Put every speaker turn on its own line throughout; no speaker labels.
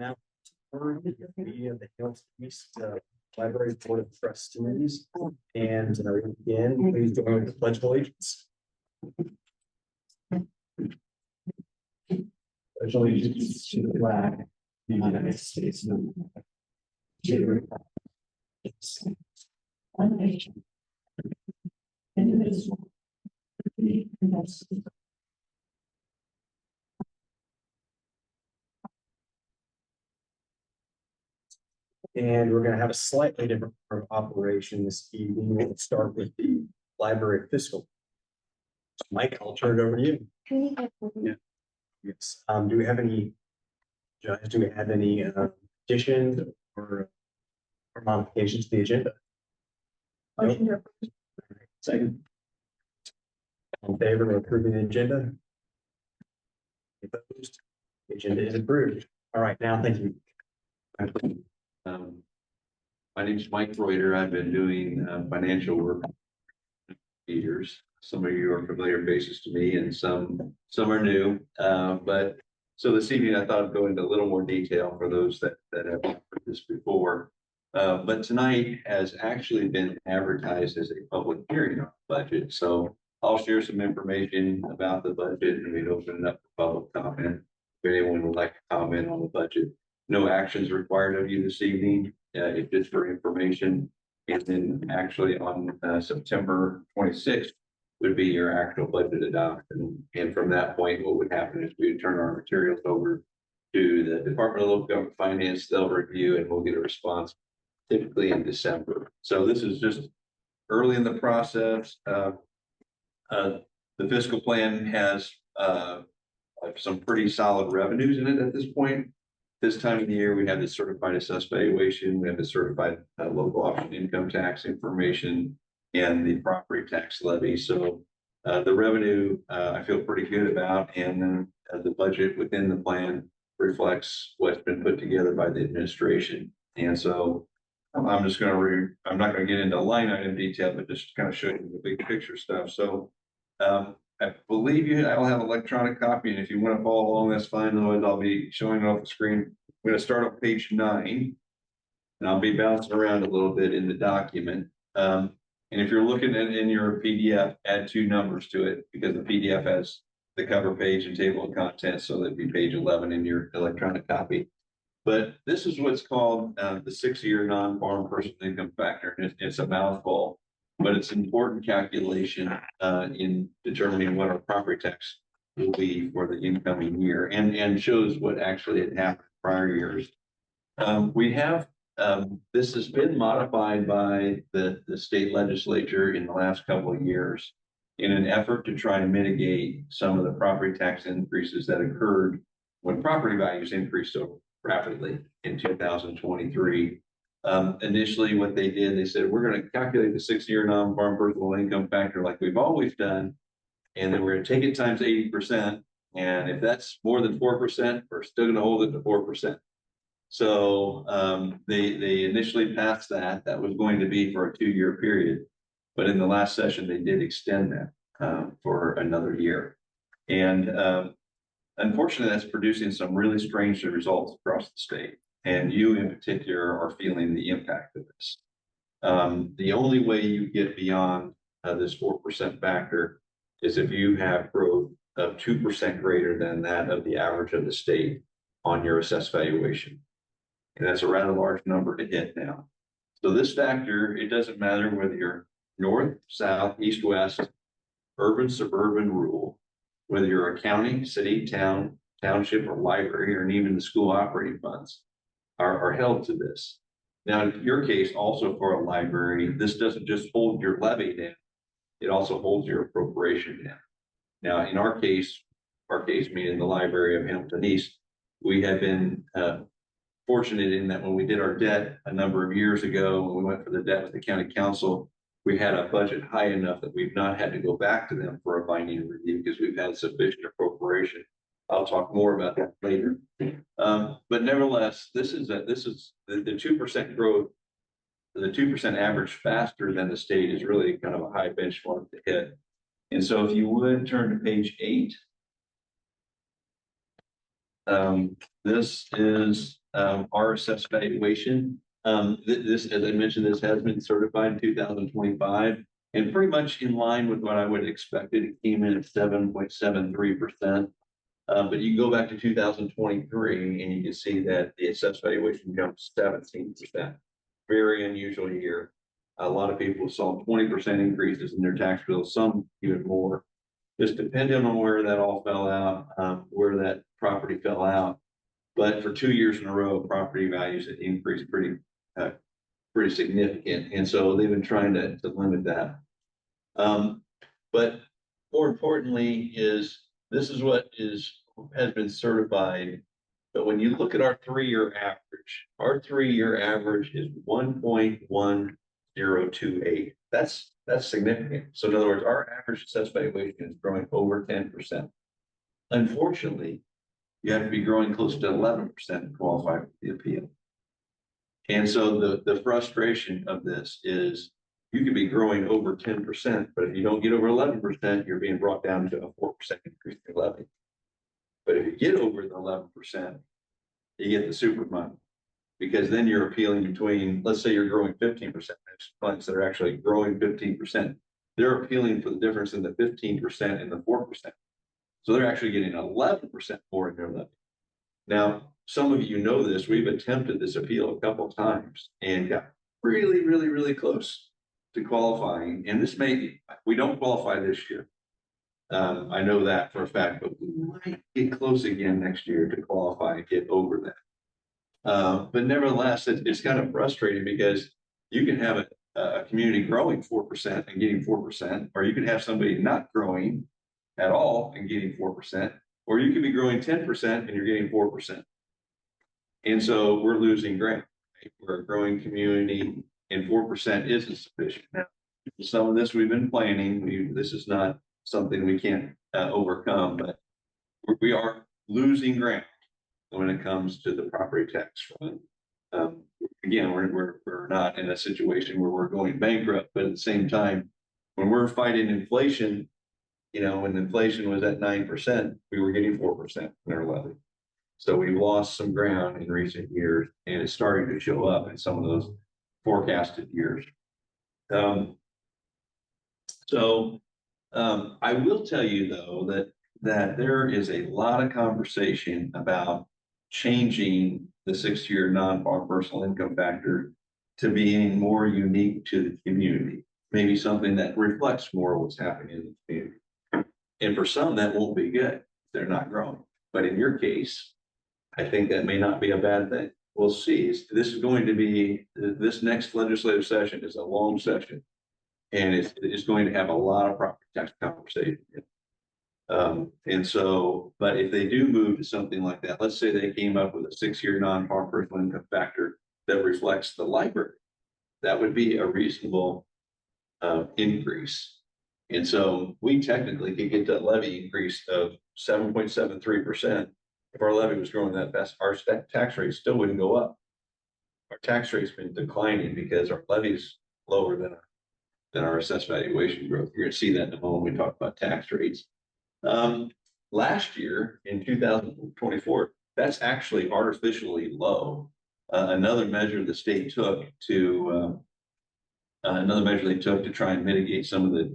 Now, for the Hills East Library Board of Trustees, and again, please join with the Pledge of Allegiance. Pledge allegiance to the flag of the United States of America, to the republic, one nation, indivisible, liberty and justice. And we're going to have a slightly different operation this evening. We'll start with the library fiscal. Mike, I'll turn it over to you. Yeah. Yes. Do we have any additions or modifications to the agenda? Motion to approve. Second. All in favor of approving the agenda? Opposed? The agenda is approved. All right, now thank you.
My name is Mike Reuter. I've been doing financial work for years. Some of you are familiar faces to me, and some are new. But so this evening, I thought I'd go into a little more detail for those that have heard this before. But tonight has actually been advertised as a public hearing on the budget. So I'll share some information about the budget, and we'd open it up for public comment. If anyone would like to comment on the budget. No actions required of you this evening. It's just for information. And then actually on September 26th would be your actual budget adoption. And from that point, what would happen is we would turn our materials over to the Department of Local Government Finance. They'll review and we'll get a response typically in December. So this is just early in the process. The fiscal plan has some pretty solid revenues in it at this point. This time of the year, we have the certified assessed valuation, we have the certified local option income tax information, and the property tax levy. So the revenue I feel pretty good about, and then the budget within the plan reflects what's been put together by the administration. And so I'm just going to I'm not going to get into line item detail, but just kind of show you the big picture stuff. So I believe I'll have an electronic copy, and if you want to follow along, that's fine. Otherwise, I'll be showing it off the screen. I'm going to start on page 9, and I'll be bouncing around a little bit in the document. And if you're looking at in your PDF, add 2 numbers to it, because the PDF has the cover page and table of contents, so that'd be page 11 in your electronic copy. But this is what's called the 6-year non-farm personal income factor. It's a mouthful, but it's an important calculation in determining what our property tax will be for the incoming year, and shows what actually had happened prior years. We have this has been modified by the state legislature in the last couple of years in an effort to try to mitigate some of the property tax increases that occurred when property values increased so rapidly in 2023. Initially, what they did, they said, we're going to calculate the 6-year non-farm personal income factor like we've always done, and then we're going to take it times 80%. And if that's more than 4%, we're still going to hold it to 4%. So they initially passed that. That was going to be for a 2-year period. But in the last session, they did extend that for another year. And unfortunately, that's producing some really strange results across the state. And you in particular are feeling the impact of this. The only way you get beyond this 4% factor is if you have growth of 2% greater than that of the average of the state on your assessed valuation. And that's a rather large number to hit now. So this factor, it doesn't matter whether you're north, south, east, west, urban, suburban, rural, whether you're a county, city, town, township, or library, or even the school operating funds are held to this. Now, in your case, also for a library, this doesn't just hold your levy down, it also holds your appropriation down. Now, in our case meaning the Library of Hamilton East, we have been fortunate in that when we did our debt a number of years ago, when we went for the debt with the county council, we had a budget high enough that we've not had to go back to them for a binding review because we've had sufficient appropriation. I'll talk more about that later. But nevertheless, this is the 2% growth, the 2% average faster than the state is really kind of a high benchmark to hit. And so if you would turn to page 8. This is our assessed valuation. This, as I mentioned, this has been certified in 2025 and pretty much in line with what I would expect. It came in at 7.73%. But you can go back to 2023 and you can see that the assessed valuation jumped 17%. Very unusual year. A lot of people saw 20% increases in their tax bills, some even more. Just depending on where that all fell out, where that property fell out. But for 2 years in a row, property values had increased pretty significant. And so they've been trying to limit that. But more importantly is this is what has been certified. But when you look at our 3-year average is 1.1028. That's significant. So in other words, our average assessed valuation is growing over 10%. Unfortunately, you have to be growing close to 11% to qualify for the appeal. And so the frustration of this is you could be growing over 10%, but if you don't get over 11%, you're being brought down to a 4% increase in levy. But if you get over the 11%, you get the super money, because then you're appealing between, let's say you're growing 15%. There's clients that are actually growing 15%. They're appealing for the difference in the 15% and the 4%. So they're actually getting 11% more in their levy. Now, some of you know this, we've attempted this appeal a couple of times and got really, really, really close to qualifying. And we don't qualify this year. I know that for a fact, but we might get close again next year to qualify and get over that. But nevertheless, it's kind of frustrating because you can have a community growing 4% and getting 4%, or you can have somebody not growing at all and getting 4%, or you could be growing 10% and you're getting 4%. And so we're losing ground. Right? We're a growing community and 4% isn't sufficient. Now, some of this we've been planning. This is not something we can't overcome, but we are losing ground when it comes to the property tax fund. Again, we're not in a situation where we're going bankrupt, but at the same time, when we're fighting inflation, when inflation was at 9%, we were getting 4% in our levy. So we lost some ground in recent years, and it's starting to show up in some of those forecasted years. I will tell you though that there is a lot of conversation about changing the 6-year non-farm personal income factor to being more unique to the community, maybe something that reflects more what's happening in the community. And for some, that won't be good. They're not growing. But in your case, I think that may not be a bad thing. We'll see. This next legislative session is a long session, and it's going to have a lot of property tax conversation. And so, but if they do move to something like that, let's say they came up with a 6-year non-farm personal income factor that reflects the library, that would be a reasonable increase. And so we technically could get that levy increase of 7.73%. If our levy was growing that fast, our tax rate still wouldn't go up. Our tax rate's been declining because our levy's lower than our assessed valuation growth. You're going to see that in a moment when we talk about tax rates. Last year in 2024, that's actually artificially low. Another measure the state took to try and mitigate some of the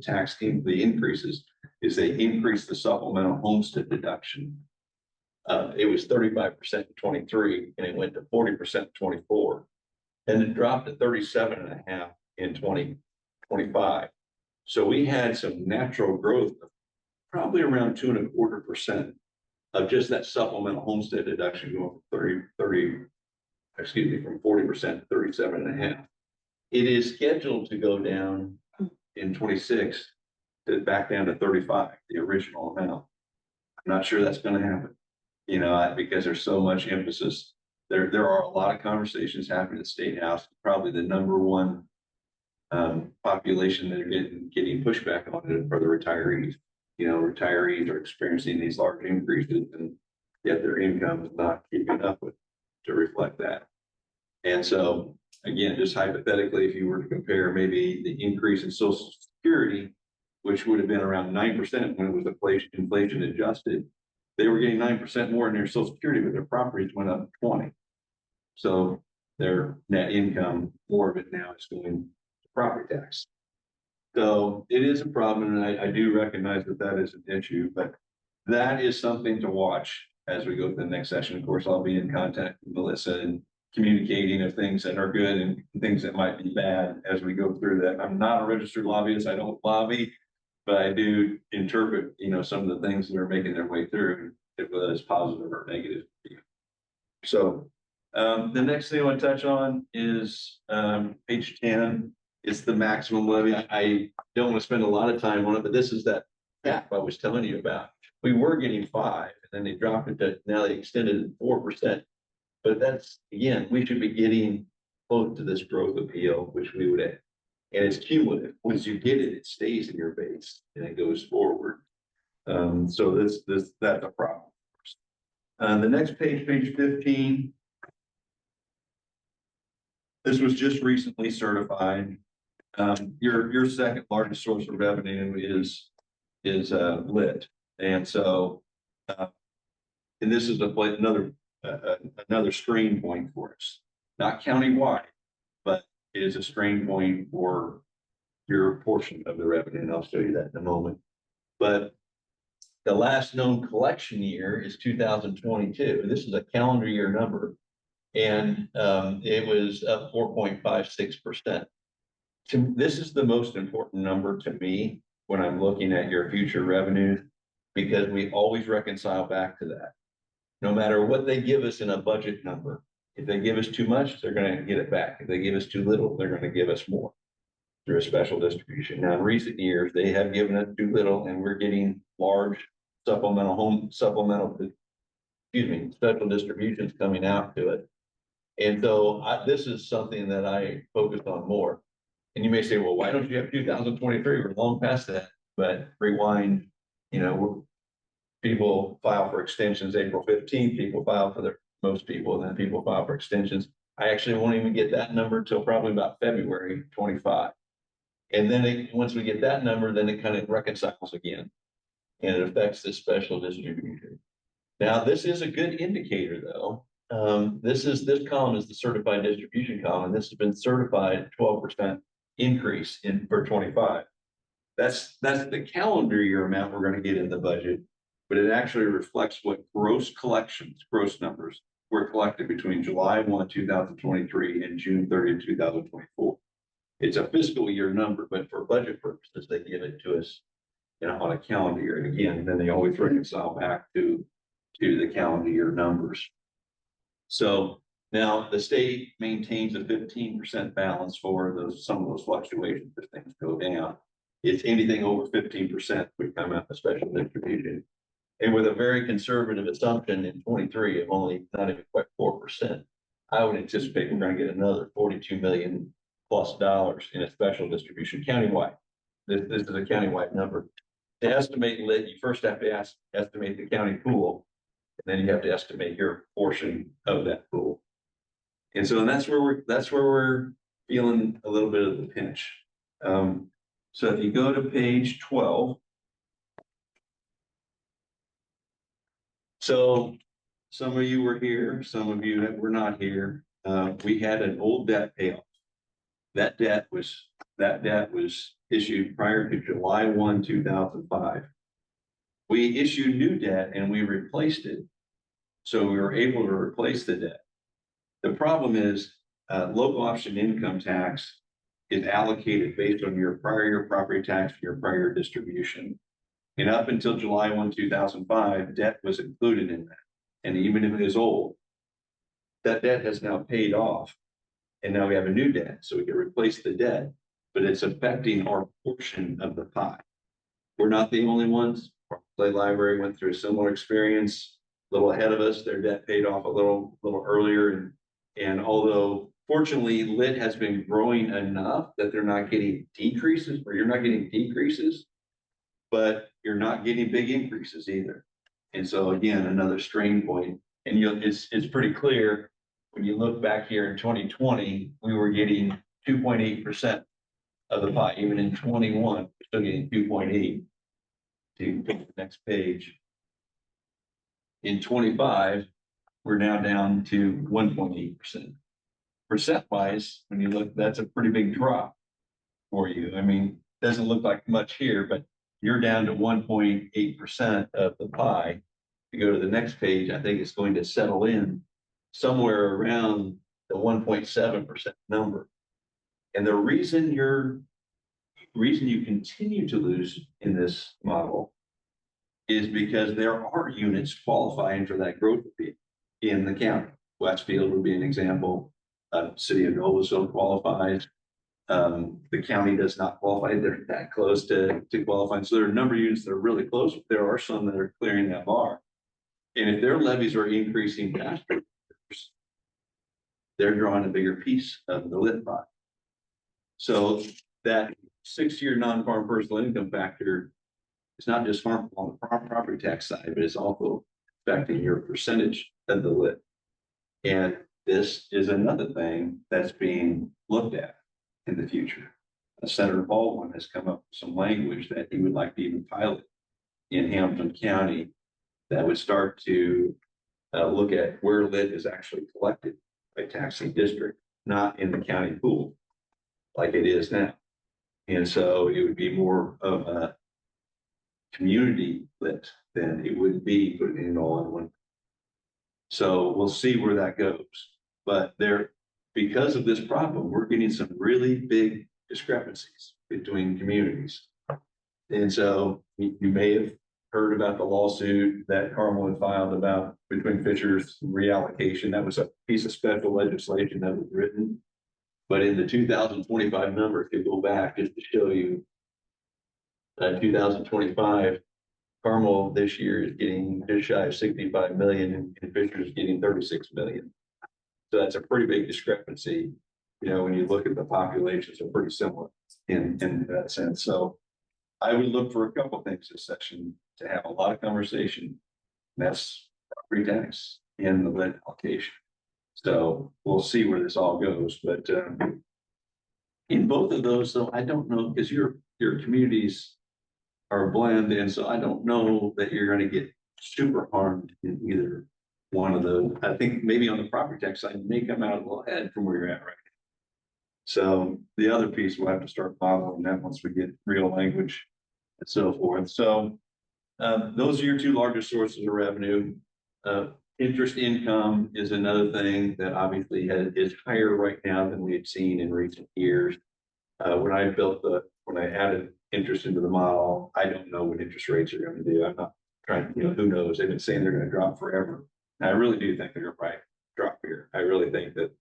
the increases is they increased the supplemental homestead deduction. It was 35% in 23, and it went to 40% in 24, and it dropped to 37.5 in 2025. So we had some natural growth of probably around 2.25% of just that supplemental homestead deduction going from 40% to 37.5. It is scheduled to go down in 26 back down to 35, the original amount. I'm not sure that's going to happen, because there's so much emphasis. There are a lot of conversations happening at the State House. Probably the number one population that are getting pushback on it are the retirees. Retirees are experiencing these large increases, and yet their income is not keeping up with to reflect that. And so, again, just hypothetically, if you were to compare maybe the increase in Social Security, which would have been around 9% when it was inflation adjusted, they were getting 9% more in their social security, but their properties went up 20. So their net income, more of it now is going to property tax. So it is a problem, and I do recognize that that is an issue, but that is something to watch as we go to the next session. Of course, I'll be in contact with Melissa and communicating of things that are good and things that might be bad as we go through that. I'm not a registered lobbyist. I don't lobby, but I do interpret, some of the things that are making their way through, whether it's positive or negative. So the next thing I want to touch on is page 10. It's the maximum levy. I don't want to spend a lot of time on it, but this is that cap I was telling you about. We were getting 5, and then they dropped it to, now they extended it 4%. But that's, again, we should be getting close to this growth appeal, which we would have. And it's cumulative. Once you get it, it stays in your base and it goes forward. So that's a problem. The next page, page 15. This was just recently certified. Your second largest source of revenue is lit, and so and this is another strain point for us, not countywide, but it is a strain point for your portion of the revenue, and I'll show you that in a moment. But the last known collection year is 2022. This is a calendar year number, and it was up 4.56%. This is the most important number to me when I'm looking at your future revenues, because we always reconcile back to that. No matter what they give us in a budget number, if they give us too much, they're going to get it back. If they give us too little, they're going to give us more through a special distribution. Now, in recent years, they have given us too little, and we're getting large special distributions coming out to it. And so this is something that I focused on more. And you may say, well, why don't you have 2023? We're long past that. But rewind, people file for extensions April 15th, people file for most people, and then people file for extensions. I actually won't even get that number until probably about February 25. And then once we get that number, then it kind of reconciles again. And it affects this special distribution. Now, this is a good indicator, though. This column is the certified distribution column, and this has been certified 12% increase for 25. That's the calendar year amount we're going to get in the budget, but it actually reflects what gross numbers were collected between July 1, 2023 and June 30, 2024. It's a fiscal year number, but for budget purposes, they give it to us, on a calendar year. And again, then they always reconcile back to the calendar year numbers. So now the state maintains a 15% balance for some of those fluctuations if things go down. If anything over 15% would come out of special distribution. And with a very conservative assumption in 23 of only not even quite 4%, I would anticipate we're going to get another $42 million+ in a special distribution countywide. This is a countywide number. To estimate lit, you first have to estimate the county pool, and then you have to estimate your portion of that pool. And so that's where we're feeling a little bit of the pinch. So if you go to page 12, so some of you were here, some of you that were not here. We had an old debt payoff. That debt was issued prior to July 1, 2005. We issued new debt and we replaced it. So we were able to replace the debt. The problem is local option income tax is allocated based on your prior year property tax, your prior distribution. And up until July 1, 2005, debt was included in that. And even if it is old, that debt has now paid off. And now we have a new debt, so we can replace the debt, but it's affecting our portion of the pie. We're not the only ones. Play Library went through a similar experience, a little ahead of us. Their debt paid off a little earlier. And although fortunately lit has been growing enough that they're not getting decreases, or you're not getting decreases, but you're not getting big increases either. And so again, another strain point. And it's pretty clear when you look back here in 2020, we were getting 2.8% of the pie. Even in 21, we're still getting 2.8. To go to the next page. In 25, we're now down to 1.8%. Percent wise, when you look, that's a pretty big drop for you. I mean, doesn't look like much here, but you're down to 1.8% of the pie. If you go to the next page, I think it's going to settle in somewhere around the 1.7% number. And the reason you continue to lose in this model is because there are units qualifying for that growth in the county. Westfield would be an example. City of Noblesville qualifies. The county does not qualify. They're that close to qualifying. So there are a number of units that are really close. There are some that are clearing that bar. And if their levies are increasing faster, they're drawing a bigger piece of the lit pie. So that 6-year non-farm personal income factor is not just harmful on the property tax side, but it's also affecting your percentage of the lit. And this is another thing that's being looked at in the future. Senator Baldwin has come up with some language that he would like to even pilot in Hamilton County that would start to look at where lit is actually collected by taxing district, not in the county pool like it is now. And so it would be more of a community lit than it would be putting it all in one. So we'll see where that goes. But because of this problem, we're getting some really big discrepancies between communities. And so you may have heard about the lawsuit that Carmel had filed about between Fisher's reallocation. That was a piece of special legislation that was written. But in the 2025 number, if you go back just to show you, 2025, Carmel this year is getting just shy of 65 million and Fisher is getting 36 million. So that's a pretty big discrepancy. You know, when you look at the populations are pretty similar in that sense. So I would look for a couple of things this session to have a lot of conversation. That's property tax and the lit allocation. So we'll see where this all goes. But in both of those, though, I don't know, because your communities are a blend, and so I don't know that you're going to get super harmed in either one of those. I think maybe on the property tax side, you may come out a little ahead from where you're at right now. So the other piece, we'll have to start modeling that once we get real language and so forth. So those are your two largest sources of revenue. Interest income is another thing that obviously is higher right now than we had seen in recent years. When I added interest into the model, I don't know what interest rates are going to do. I'm not trying to, who knows? They've been saying they're going to drop forever. And I really do think they're going to probably drop here. I really think that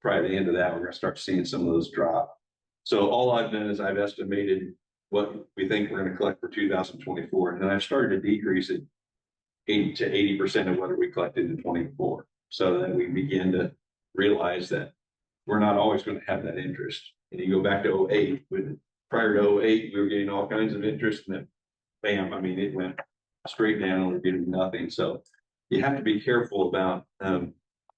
probably at the end of that, we're going to start seeing some of those drop. So all I've done is I've estimated what we think we're going to collect for 2024. And then I've started to decrease it 80 to 80% of what we collected in 24. So that we begin to realize that we're not always going to have that interest. And you go back to 08, prior to 08, we were getting all kinds of interest, and then bam, I mean, it went straight down and we're getting nothing. So you have to be careful about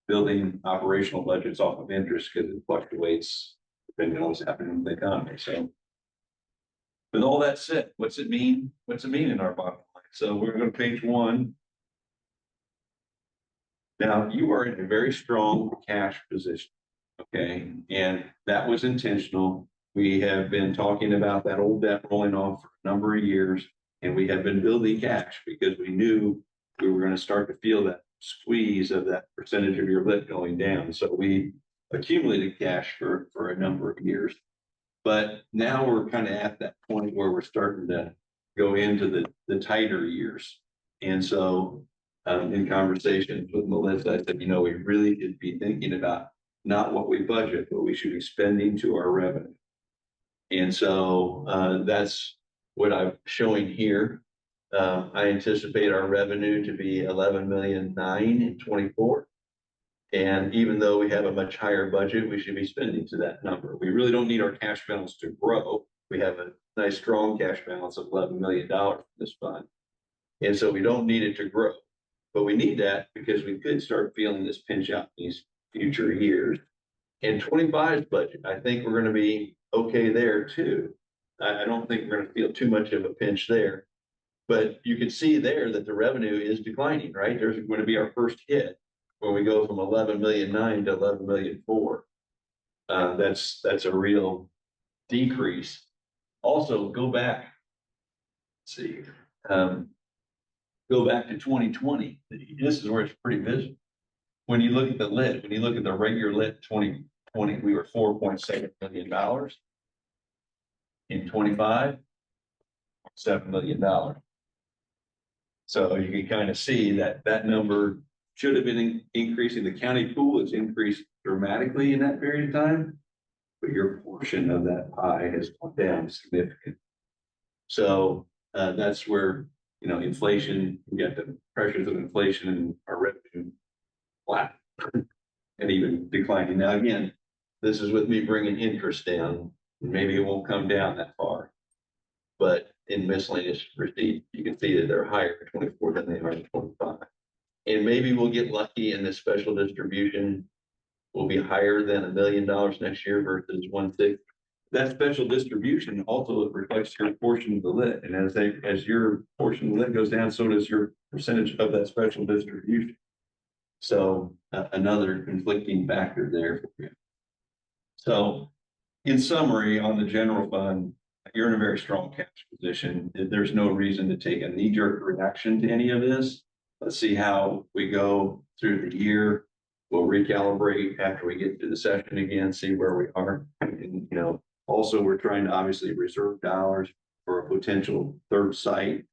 building operational budgets off of interest because it fluctuates depending on what's happening with the economy. So with all that said, what's it mean? What's it mean in our bottom line? So we're going to page 1. Now you are in a very strong cash position. Okay. And that was intentional. We have been talking about that old debt rolling off for a number of years, and we have been building cash because we knew we were going to start to feel that squeeze of that percentage of your lit going down. So we accumulated cash for a number of years. But now we're kind of at that point where we're starting to go into the tighter years. And so in conversations with Melissa, I said, we really should be thinking about not what we budget, but we should be spending to our revenue. And so that's what I'm showing here. I anticipate our revenue to be 11.9 million in 24. And even though we have a much higher budget, we should be spending to that number. We really don't need our cash balance to grow. We have a nice strong cash balance of $11 million in this fund. And so we don't need it to grow, but we need that because we could start feeling this pinch out in these future years. And 25's budget, I think we're going to be okay there too. I don't think we're going to feel too much of a pinch there. But you can see there that the revenue is declining, right? There's going to be our first hit when we go from 11,000,009 to 11,000,004. That's a real decrease. Also, go back. Let's see. Go back to 2020. This is where it's pretty visible. When you look at the lit, when you look at the regular lit 2020, we were $4.7 million. In 25, $7 million. So you can kind of see that that number should have been increasing. The county pool has increased dramatically in that period of time, but your portion of that pie has gone down significantly. So that's where, you know, inflation, you get the pressures of inflation and our revenue flat and even declining. Now, again, this is with me bringing interest down. Maybe it won't come down that far, but in miscellaneous receipts, you can see that they're higher in 24 than they are in 25. And maybe we'll get lucky and this special distribution will be higher than $1 million next year versus 1/6. That special distribution also reflects your portion of the lit. And as your portion of the lit goes down, so does your percentage of that special distribution. So another conflicting factor there for you. So in summary, on the general fund, you're in a very strong cash position. There's no reason to take a knee-jerk reaction to any of this. Let's see how we go through the year. We'll recalibrate after we get to the session again, see where we are. And, you know, also we're trying to obviously reserve dollars for a potential third site.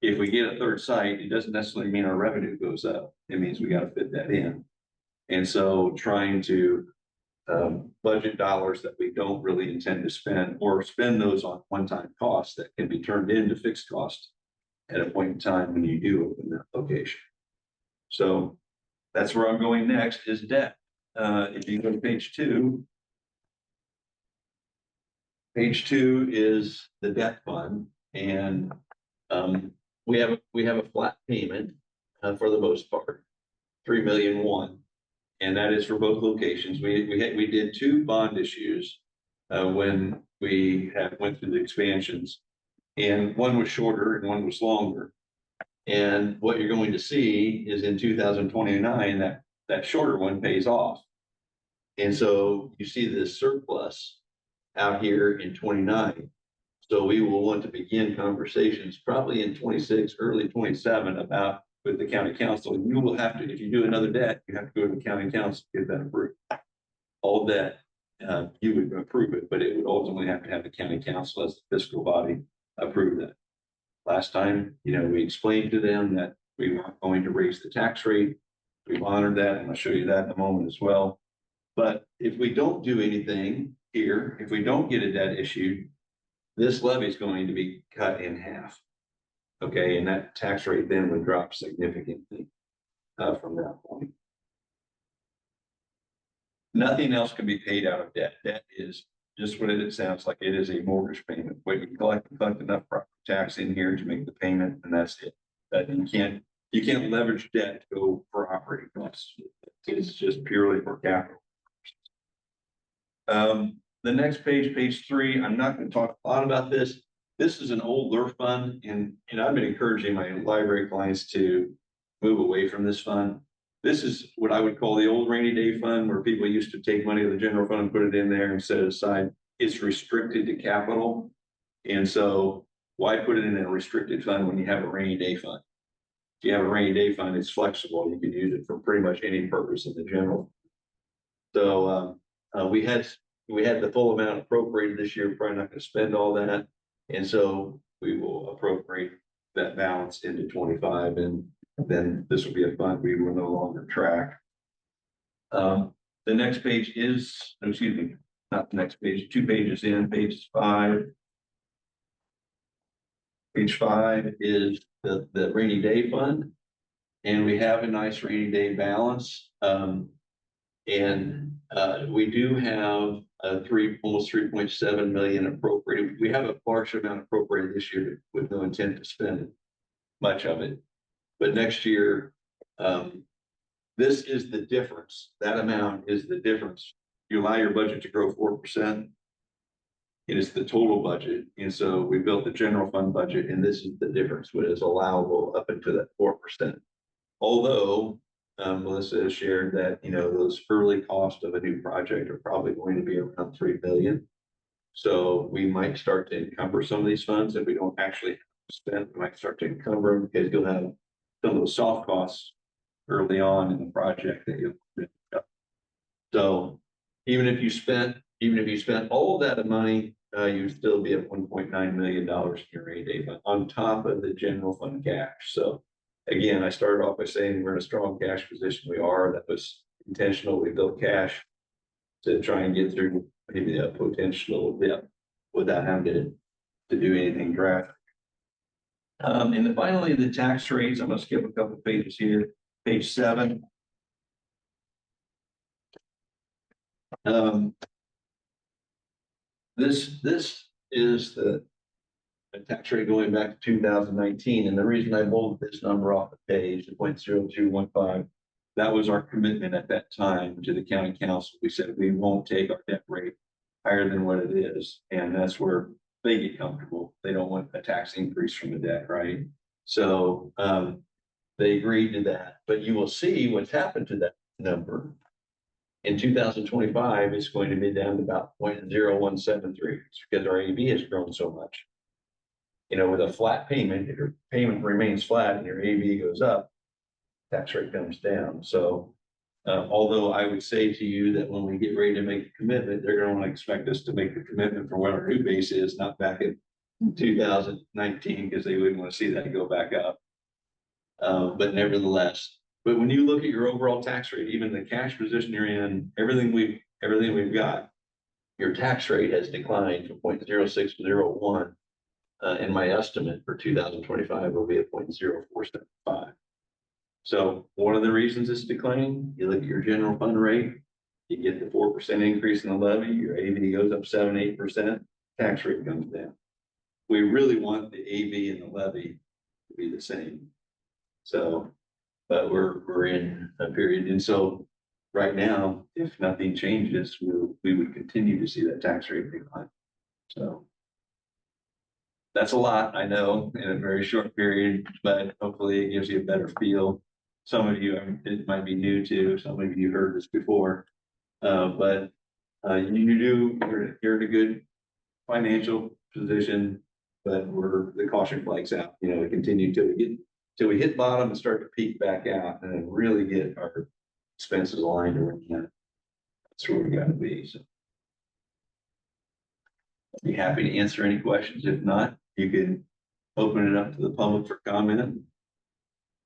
If we get a third site, it doesn't necessarily mean our revenue goes up. It means we got to fit that in. And so trying to budget dollars that we don't really intend to spend, or spend those on one-time costs that can be turned into fixed costs at a point in time when you do open that location. So that's where I'm going next is debt. If you go to page 2, page 2 is the debt fund, and we have a flat payment for the most part, $3,000,001. And that is for both locations. We did 2 bond issues when we went through the expansions, and one was shorter and one was longer. And what you're going to see is in 2029 that shorter one pays off, and so you see this surplus out here in 29. So we will want to begin conversations probably in 26, early 27 about with the county council. You will have to, if you do another debt, you have to go to the county council to get that approved. All debt, you would approve it, but it would ultimately have to have the county council as the fiscal body approve that. Last time, you know, we explained to them that we weren't going to raise the tax rate. We've honored that, and I'll show you that in a moment as well. But if we don't do anything here, if we don't get a debt issued, this levy is going to be cut in half. Okay, and that tax rate then would drop significantly from that point. Nothing else can be paid out of debt. Debt is just what it sounds like. It is a mortgage payment. But you collect enough property tax in here to make the payment, and that's it. That you can't leverage debt to go for operating costs. It's just purely for capital. The next page, page 3. I'm not going to talk a lot about this. This is an old LRF fund, and I've been encouraging my library clients to move away from this fund. This is what I would call the old rainy day fund, where people used to take money of the general fund and put it in there and set it aside. It's restricted to capital. And so why put it in a restricted fund when you have a rainy day fund? If you have a rainy day fund, it's flexible. You can use it for pretty much any purpose in the general. So we had the full amount appropriated this year. We're probably not going to spend all that. And so we will appropriate that balance into 25, and then this will be a fund we will no longer track. The next page is, excuse me, not the next page, 2 pages in, page 5. Page 5 is the rainy day fund, and we have a nice rainy day balance. We do have almost 3.7 million appropriated. We have a large amount appropriated this year with no intent to spend much of it. But next year, this is the difference. That amount is the difference. You allow your budget to grow 4%. It is the total budget. And so we built the general fund budget, and this is the difference, what is allowable up into that 4%. Although Melissa has shared that, those early costs of a new project are probably going to be around 3 million. So we might start to encumber some of these funds if we don't actually spend. We might start to encumber them because you'll have some of those soft costs early on in the project that you'll. So even if you spent all of that money, you'd still be at $1.9 million in your rainy day fund on top of the general fund cash. So again, I started off by saying we're in a strong cash position. We are. That was intentional. We built cash to try and get through maybe a potential dip without having to do anything drastic. And then finally, the tax rates. I'm going to skip a couple of pages here. Page 7. This is the tax rate going back to 2019, and the reason I bolded this number off the page, the 0.0215, that was our commitment at that time to the county council. We said we won't take our debt rate higher than what it is, and that's where they get comfortable. They don't want a tax increase from the debt, right? So they agreed to that, but you will see what's happened to that number. In 2025, it's going to be down to about 0.0173 because our AB has grown so much. With a flat payment, if your payment remains flat and your AB goes up, tax rate comes down. So, although I would say to you that when we get ready to make a commitment, they're going to want to expect us to make the commitment for what our new base is, not back in 2019, because they wouldn't want to see that go back up. But nevertheless, but when you look at your overall tax rate, even the cash position you're in, everything we've got, your tax rate has declined from 0.0601. And my estimate for 2025 will be at 0.0475. So one of the reasons it's declining, you look at your general fund rate, you get the 4% increase in the levy, your AB goes up 7-8%, tax rate comes down. We really want the AB and the levy to be the same. So, but we're in a period, and so right now, if nothing changes, we would continue to see that tax rate decline. So. That's a lot, I know, in a very short period, but hopefully it gives you a better feel. Some of you, it might be new to, some of you heard this before, but you're in a good financial position, but the caution flags out. We continue till we hit bottom and start to peak back out, and then really get our expenses aligned to where that's where we got to be. So, I'd be happy to answer any questions. If not, you can open it up to the public for comment and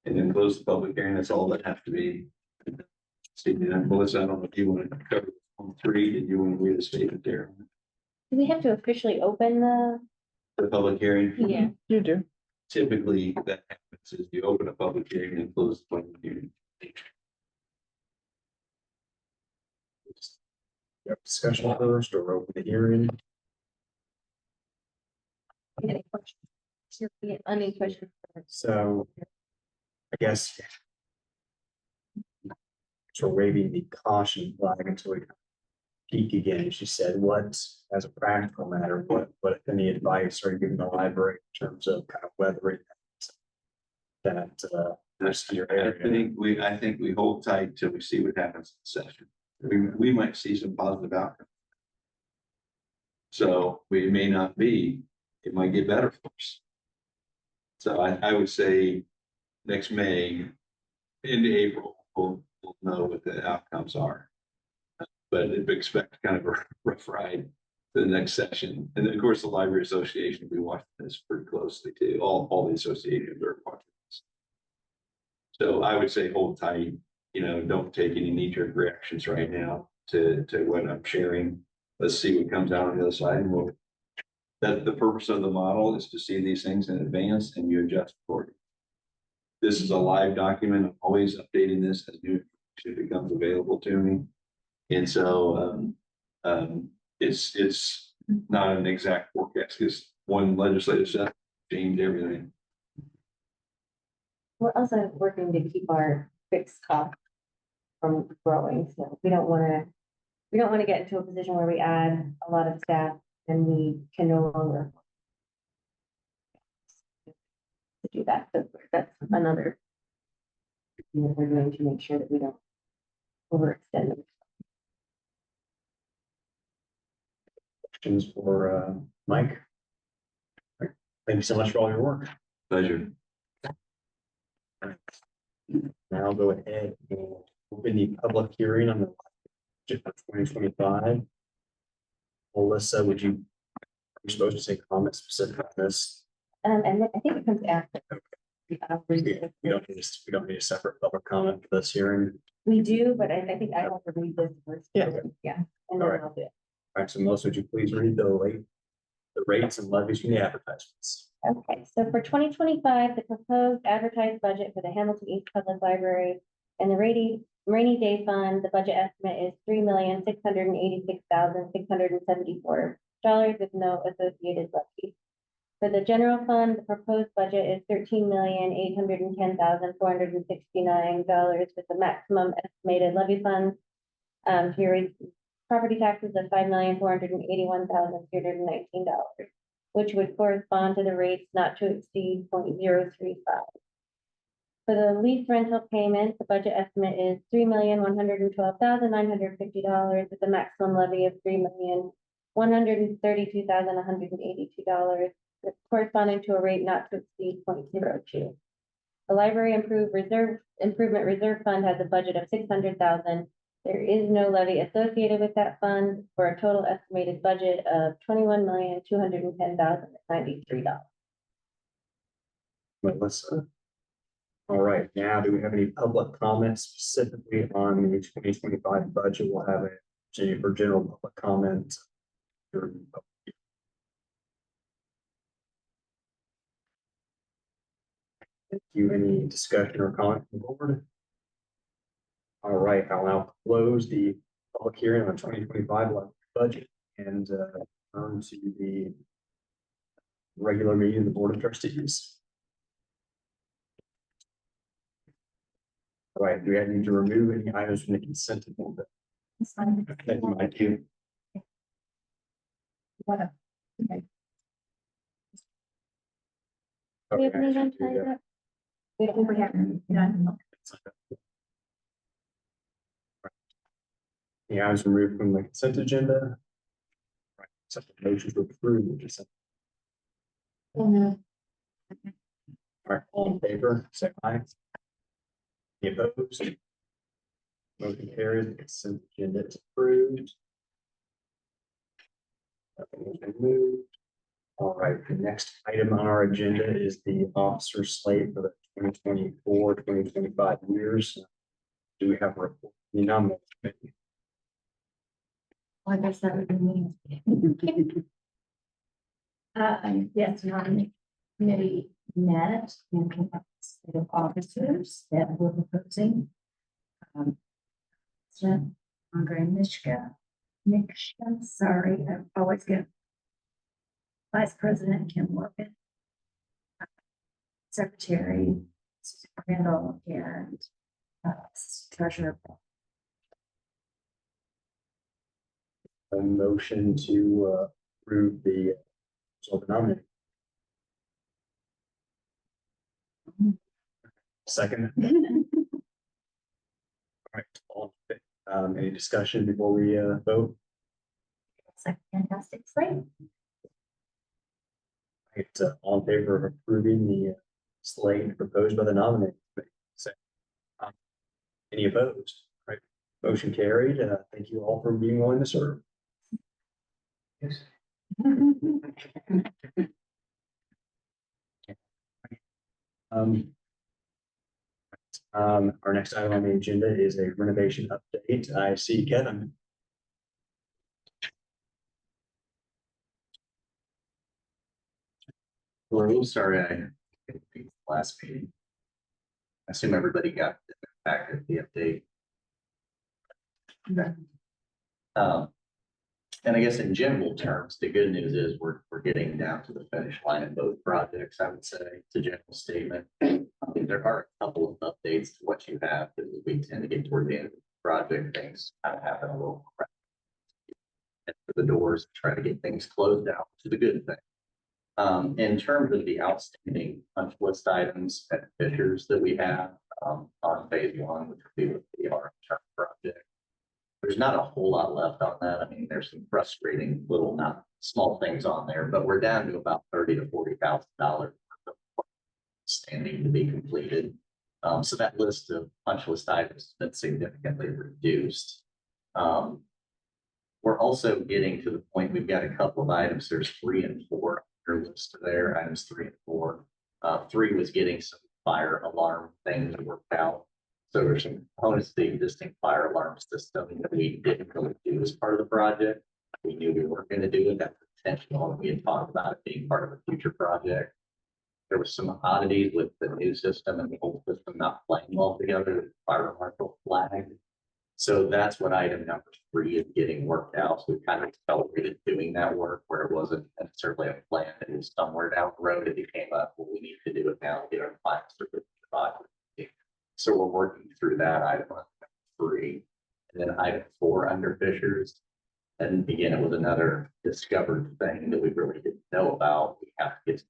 then close the public hearing. That's all that have to be. Melissa, I don't know if you want to cover on 3. Did you want to read a statement there?
Do we have to officially open
The public hearing?
Yeah.
You do.
Typically, that happens is you open a public hearing and close the public hearing.
Discussion first or open the hearing?
any questions? Any questions?
So I guess we're waving the caution flag until we peak again. She said, what, as a practical matter, what any advice are you giving the library in terms of kind of weathering that riskier area?
I think we hold tight till we see what happens in the session. We might see some positive outcomes. So we may not be, it might get better for us. So I would say next May into April, we'll know what the outcomes are. But expect kind of a rough ride to the next session. And then of course the Library Association will be watching this pretty closely too. All the associations are watching this. So I would say hold tight, don't take any knee-jerk reactions right now to what I'm sharing. Let's see what comes out on the other side. And that the purpose of the model is to see these things in advance and you adjust accordingly. This is a live document. I'm always updating this as new information becomes available to me. And so it's not an exact forecast because one legislative session changed everything.
We're also working to keep our fixed costs from growing. So we don't want to get into a position where we add a lot of staff and we can no longer to do that. So that's another thing that we're doing to make sure that we don't overextend them.
Questions for Mike? Thank you so much for all your work.
Pleasure.
Now I'll go ahead and open the public hearing on the budget for 2025. Melissa, would you, are you supposed to say comments specific on this?
And then I think it comes after.
We don't need a separate public comment for this hearing.
We do, but I think I have to read this first.
Yeah.
Yeah, and
All
then
right.
I'll do it.
All right, so Melissa, would you please read the rates and levies from the advertisements?
Okay, so for 2025, the proposed advertised budget for the Hamilton East Public Library and the rainy day fund, the budget estimate is $3,686,674 with no associated levy. For the general fund, the proposed budget is $13,810,469 with the maximum estimated levy funds to raise property taxes of $5,481,319, which would correspond to the rates not to exceed 0.035. For the lease rental payment, the budget estimate is $3,112,950 with a maximum levy of $3,132,182, corresponding to a rate not to exceed 0.02. The library improvement reserve fund has a budget of $600,000. There is no levy associated with that fund for a total estimated budget of $21,210,093.
Melissa. All right, now do we have any public comments specifically on the 2025 budget? We'll have a for general public comment. Thank you. Any discussion or comment from the board? All right, I'll now close the public hearing on the 2025 budget and turn to the regular meeting of the Board of Trustees. All right, do we need to remove any items from the consent agenda? Thank you, Mike.
What? Okay.
Okay,
We have any
actually,
tied
yeah.
up? We haven't done.
Any items removed from the consent agenda? Right, second motion to approve the consent. All right, all in favor, say aye. Any opposed? Motion carries, the consent agenda is approved. Nothing has been moved. All right, the next item on our agenda is the officer slate for the 2024-2025 years. Do we have a report? The nomination committee?
Like I said,
Yes, nominating committee met and came up with a slate of officers that we're proposing. President Andre Mishka, sorry, I always get Vice President Kim Morgan, Secretary Susan Crandall, and Treasurer.
A motion to approve the nomination. Second. All right, all in favor? Any discussion before we vote?
It's a fantastic slate.
Right, all in favor of approving the slate proposed by the nominating committee? Say aye. Any opposed? Right, motion carried. Thank you all for being willing to serve. Yes. Our next item on the agenda is a renovation update. I see Kevin.
Hello, sorry, I didn't speak last meeting. I assume everybody got back at the update. Okay. And I guess in general terms, the good news is we're getting down to the finish line of both projects, I would say. It's a general statement. There are a couple of updates to what you have, because we tend to get toward the end of the project, things kind of happen a little. for the doors, try to get things closed out, which is a good thing. In terms of the outstanding punch list items at Fishers that we have, on phase one, which would be with the term project. There's not a whole lot left on that. I mean, there's some frustrating little, not small things on there, but we're down to about $30,000 to $40,000 standing to be completed. So that list of punch list items has been significantly reduced. We're also getting to the point, we've got a couple of items, there's 3 and 4 on your list there, items 3 and 4. 3 was getting some fire alarm things worked out. So there's some components to the existing fire alarm system that we didn't really do as part of the project. We knew we weren't going to do it, that's intentional, and we had talked about it being part of a future project. There was some oddities with the new system and the old system not playing well together, the fire marshal flagged. So that's what item number 3 is getting worked out. So we kind of accelerated doing that work where it wasn't necessarily a plan. It was somewhere down the road. It became up, well, we need to do it now to get our final certificate of occupancy. So we're working through that item on 3. And then item 4 under Fishers. And again, it was another discovered thing that we really didn't know about. We have to get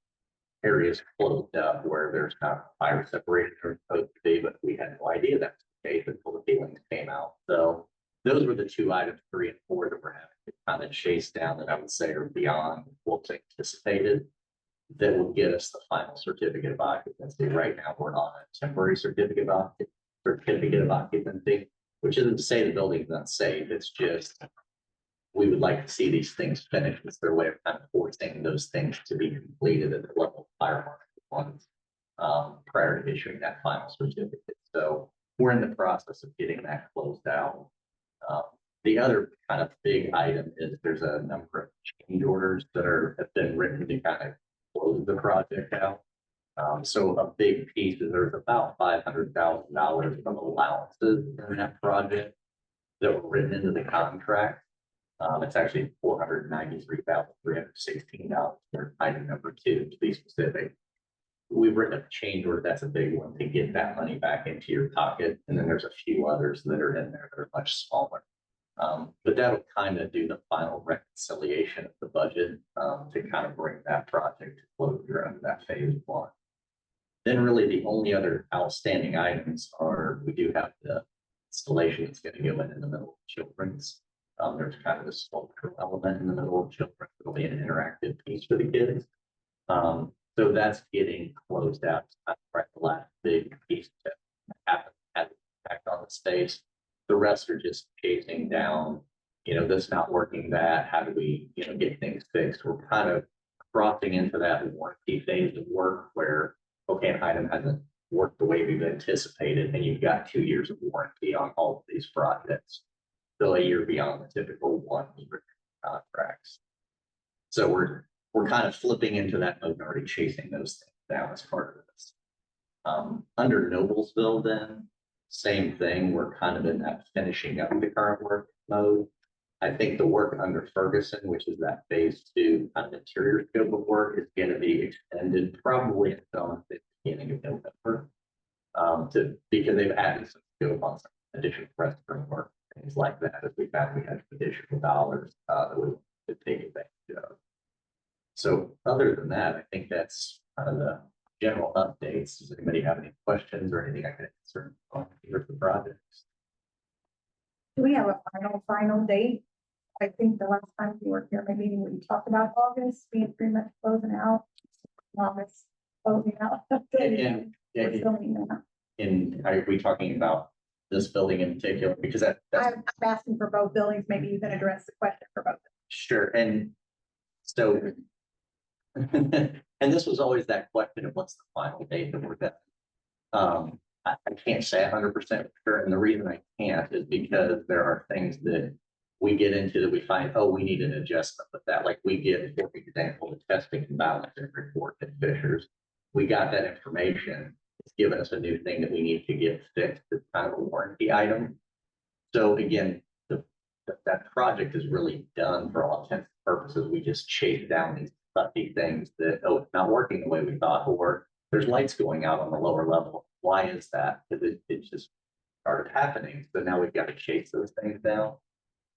areas closed up where there's not fire separation or supposed to be, but we had no idea that's the case until the feelings came out. So those were the 2 items, 3 and 4, that we're having to kind of chase down that I would say are beyond what's anticipated. That will get us the final certificate of occupancy. Right now, we're on a temporary certificate of occupancy, which isn't to say the building's unsafe. It's just we would like to see these things finished. It's their way of kind of forcing those things to be completed at the level of fire marshal ones prior to issuing that final certificate. So we're in the process of getting that closed out. The other kind of big item is there's a number of change orders that have been written to kind of close the project out. So a big piece is there's about $500,000 from allowances in that project that were written into the contract. It's actually $493,316 for item number 2 to be specific. We've written a change order, that's a big one, to get that money back into your pocket. And then there's a few others that are in there that are much smaller. But that'll kind of do the final reconciliation of the budget to kind of bring that project to closure under that phase 1. Then really the only other outstanding items are, we do have the installation that's going to go in the middle of children's. There's kind of a sculptural element in the middle of children. It'll be an interactive piece for the kids. So that's getting closed out. Right, the last big piece that happened had an impact on the space. The rest are just chasing down, this not working, that, how do we, get things fixed? We're kind of crossing into that warranty phase of work where, okay, an item hasn't worked the way we've anticipated, and you've got 2 years of warranty on all of these projects. Still a year beyond the typical 1 year contracts. So we're kind of flipping into that mode and already chasing those things down as part of this. Under Noblesville, then, same thing. We're kind of in that finishing up the current work mode. I think the work under Ferguson, which is that phase 2 kind of interior scope of work, is going to be extended probably until the beginning of November. Because they've added some scope on some additional restroom work, things like that, as we found we had additional dollars that we could take advantage of. So other than that, I think that's kind of the general updates. Does anybody have any questions or anything I can answer on either of the projects?
Do we have a final date? I think the last time we were here, maybe we talked about August being pretty much closing out. August closing out. We're still in that.
And are we talking about this building in particular? Because that's
I'm asking for both buildings. Maybe you can address the question for both.
sure. And so, and this was always that question of what's the final date that we're done. I can't say 100% sure, and the reason I can't is because there are things that we get into that we find, oh, we need an adjustment with that. Like we get, for example, the testing and balancing report at Fishers. We got that information. It's given us a new thing that we need to get fixed. It's kind of a warranty item. So again, that project is really done for all intents and purposes. We just chase down these sucky things that, oh, it's not working the way we thought, or there's lights going out on the lower level. Why is that? Because it just started happening. So now we've got to chase those things down.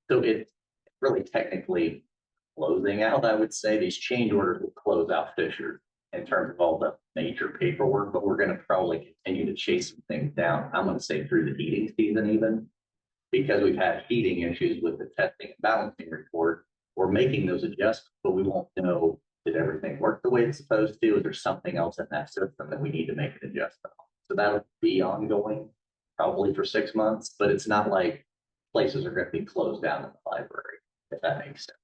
So it's really technically closing out, I would say. These change orders will close out Fisher in terms of all the major paperwork, but we're gonna probably continue to chase some things down. I'm gonna say through the heating season even. Because we've had heating issues with the testing and balancing report, we're making those adjustments, but we won't know, did everything work the way it's supposed to? Is there something else in that system that we need to make an adjustment on? So that'll be ongoing, probably for 6 months, but it's not like places are gonna be closed down in the library, if that makes sense.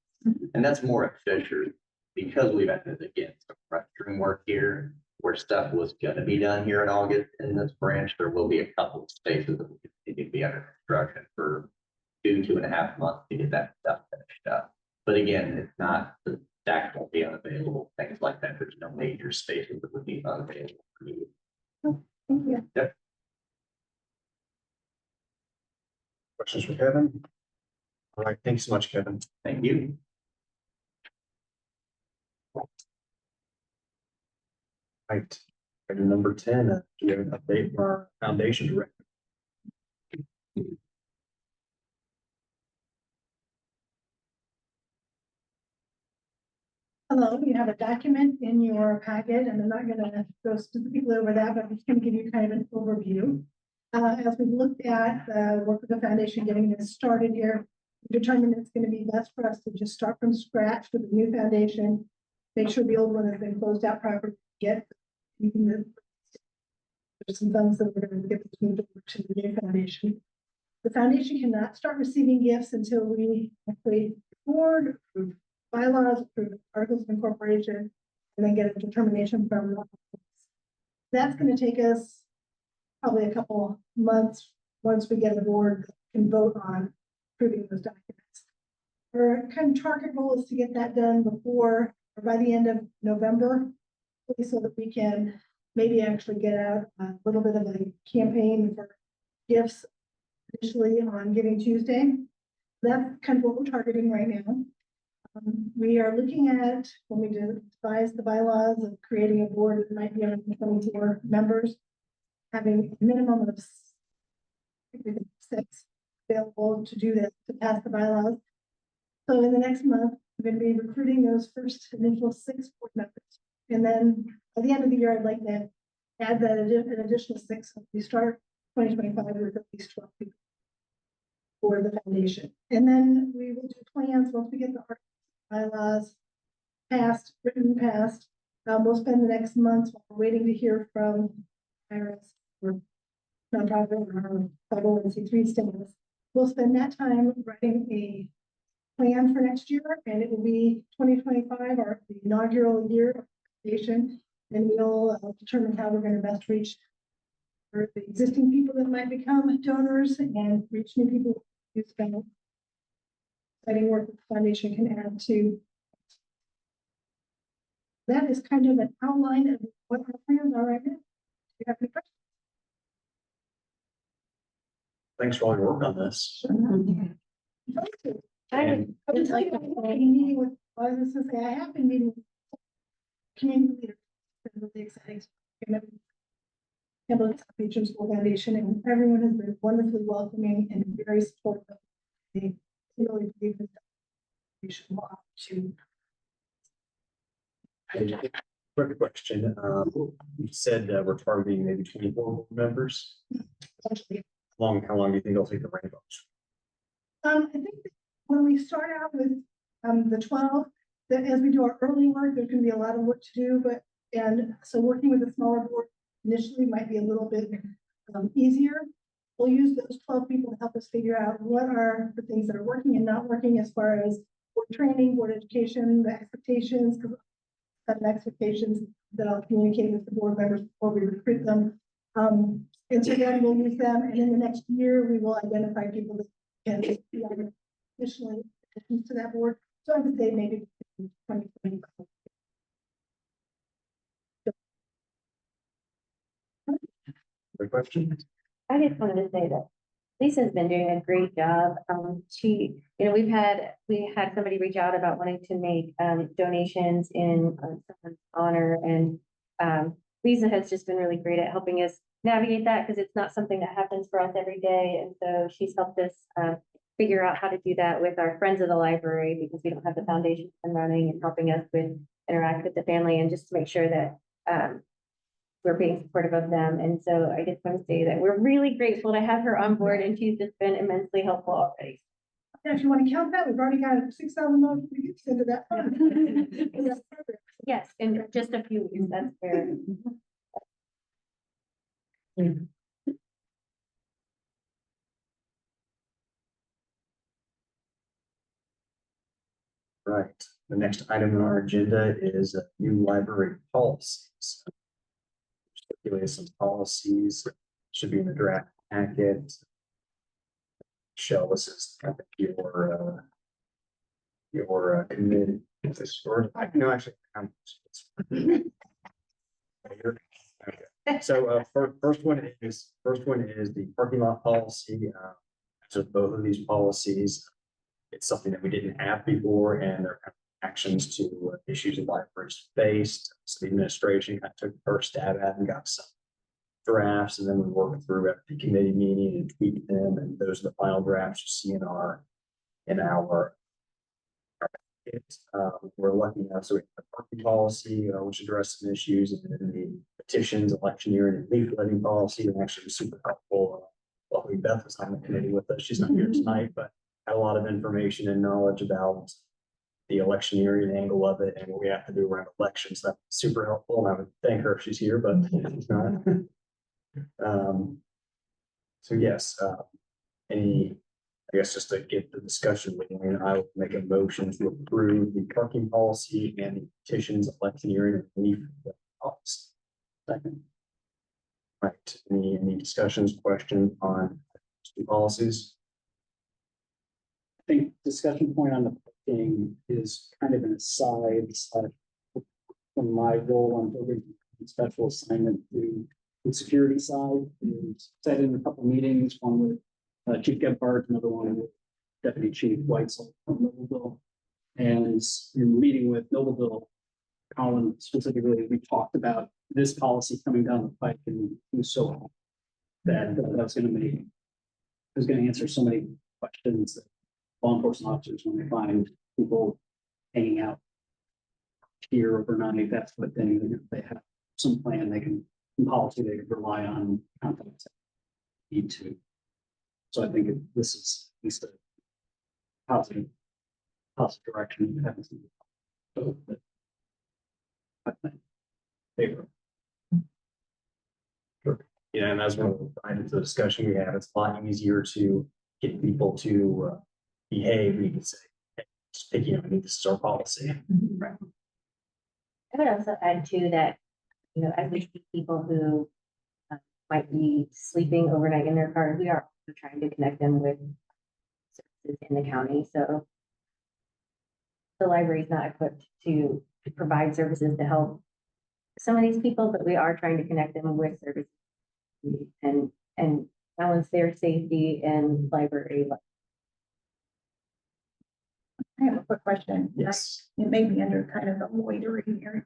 And that's more at Fisher, because we've had, again, some restroom work here, where stuff was gonna be done here in August in this branch. There will be a couple of spaces that will continue to be under construction for 2.5 months to get that stuff finished up. But again, it's not, the stack won't be unavailable, things like that. There's no major spaces that would be unavailable for you.
Thank you.
Questions for Kevin? All right, thanks so much, Kevin.
Thank you.
Right. Item number 10, do we have an update for our foundation director?
Hello, you have a document in your packet, and I'm not gonna go specifically over that, but I'm just gonna give you kind of an overview. As we've looked at the work of the foundation, getting this started here, we determined it's gonna be best for us to just start from scratch with a new foundation. Make sure the old one has been closed out properly, get. There's some funds that we're gonna get moved over to the new foundation. The foundation cannot start receiving gifts until we actually board, approve bylaws, approve articles of incorporation, and then get a determination from. That's gonna take us probably a couple months, once we get the board can vote on approving those documents. Our kind of target goal is to get that done before, or by the end of November, so that we can maybe actually get out a little bit of a campaign for gifts initially on Giving Tuesday. That's kind of what we're targeting right now. We are looking at, when we devise the bylaws of creating a board that might be around 24 members, having a minimum of 6 available to do that, to pass the bylaws. So in the next month, we're going to be recruiting those first initial 6 board members. And then by the end of the year, I'd like to add that an additional 6. So we start 2025 with at least 12 people for the foundation. And then we will do plans once we get the bylaws passed, passed. We'll spend the next month waiting to hear from IRS or nonprofit or 501c3 status. We'll spend that time writing a plan for next year, and it will be 2025, our inaugural year of foundation, and we'll determine how we're going to best reach for the existing people that might become donors and reach new people who spend exciting work that the foundation can add to. That is kind of an outline of what our plans are right now. Do you have any questions?
Thanks for all your work on this.
I
I'll tell you, I've been meeting with, I was just gonna say, I have been meeting with community leaders. It's been really exciting. HEPL Future School Foundation, and everyone has been wonderfully welcoming and very supportive. They really believe in the foundation will to.
Quick question. You said we're targeting maybe 24 board members.
Essentially,
How long do you think it'll take to ramp up?
I think that when we start out with the 12, that as we do our early work, there's going to be a lot of work to do, and so working with a smaller board initially might be a little bit easier. We'll use those 12 people to help us figure out what are the things that are working and not working as far as board training, board education, the expectations, expectations that I'll communicate with the board members before we recruit them. And so then we'll use them, and in the next year, we will identify people that can be additionally additions to that board. So I would say maybe 2025.
Good question.
I just wanted to say that Lisa's been doing a great job. She, we had somebody reach out about wanting to make donations in someone's honor, and Lisa has just been really great at helping us navigate that, because it's not something that happens for us every day. And so she's helped us figure out how to do that with our friends of the library, because we don't have the foundation and running and helping us with interact with the family, and just to make sure that we're being supportive of them. And so I just want to say that we're really grateful to have her on board, and she's just been immensely helpful already.
If you want to count that, we've already got $6,000 into that.
Yes, in just a few weeks, that's fair.
Right, the next item on our agenda is new library policies. Stipulate some policies, should be in the draft packet. Michelle, this is kind of your committee, or, no, actually. Okay. So, first one is the parking lot policy. So both of these policies, it's something that we didn't have before, and they're kind of actions to issues the libraries faced. So the administration kind of took the first stab at and got some drafts, and then we worked through at the committee meeting and tweaked them, and those are the final drafts you see in our we're lucky enough, so we have a parking policy, which addressed some issues, and then the petitions, electioneering, and leafletting policy, and actually was super helpful. Luckily, Beth was on the committee with us. She's not here tonight, but had a lot of information and knowledge about the electioneering angle of it and what we have to do around elections. That's super helpful, and I would thank her if she's here, but she's not. So yes, I guess just to get the discussion going, I will make a motion to approve the parking policy and the petitions, electioneering, and leaf policy. Second. Right, any discussions, questions on two policies?
I think discussion point on the parking is kind of an aside from my role on building special assignment to the security side. And said in a couple of meetings, one with Chief Gebhardt, another one with Deputy Chief Weitzel from Nobleville. And in meeting with Nobleville, Colin specifically, we talked about this policy coming down the pike, and he was so happy that was going to answer so many questions that law enforcement officers, when they find people hanging out here overnight, that sort of thing, they have some plan, some policy they can rely on, contacts need to. So I think this is at least a positive direction. So, I think favor.
Yeah, and that's one of the items of discussion we have. It's a lot easier to get people to behave. We can say, hey, just pick, this is our policy.
Right. I would also add to that, as we see people who might be sleeping overnight in their cars, we are also trying to connect them with services in the county. So the library is not equipped to provide services to help some of these people, but we are trying to connect them with services and balance their safety and library.
I have a quick question.
Yes.
It may be under kind of the loitering area,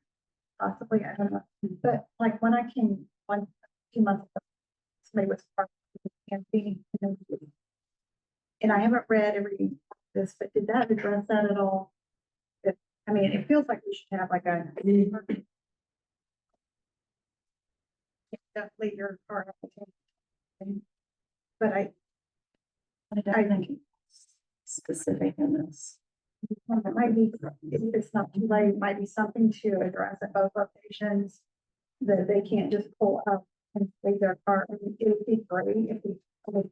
possibly, I don't know. But like when I came 2 months ago, somebody was campaigning, and I haven't read every this, but did that address that at all? I mean, it feels like we should have like a definitely your car application. But I think it's specific in this. It might be, if it's not too late, it might be something to address at both locations, that they can't just pull up and leave their car. I mean, it would be great if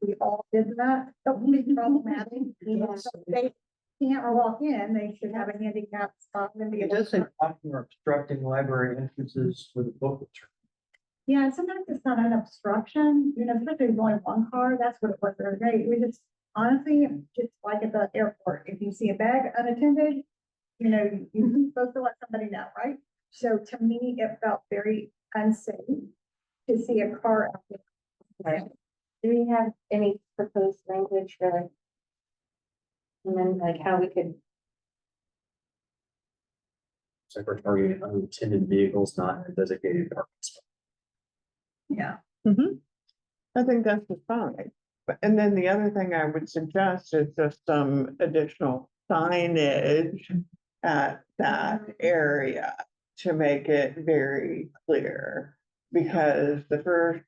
we all did that. That would be problematic. So they can't walk in, they should have a handicap spot and be
It
able
does say
to.
blocking or obstructing library entrances with a book.
Yeah, and sometimes it's not an obstruction, especially if there's only one car, that's what it was the other day. We just, honestly, just like at the airport, if you see a bag unattended, you're supposed to let somebody know, right? So to me, it felt very unsafe to see a car out there.
Do we have any proposed language for and then like how we could?
So we're targeting unattended vehicles, not in a designated parking spot.
Yeah.
I think that's fine. And then the other thing I would suggest is just some additional signage at that area to make it very clear. Because the first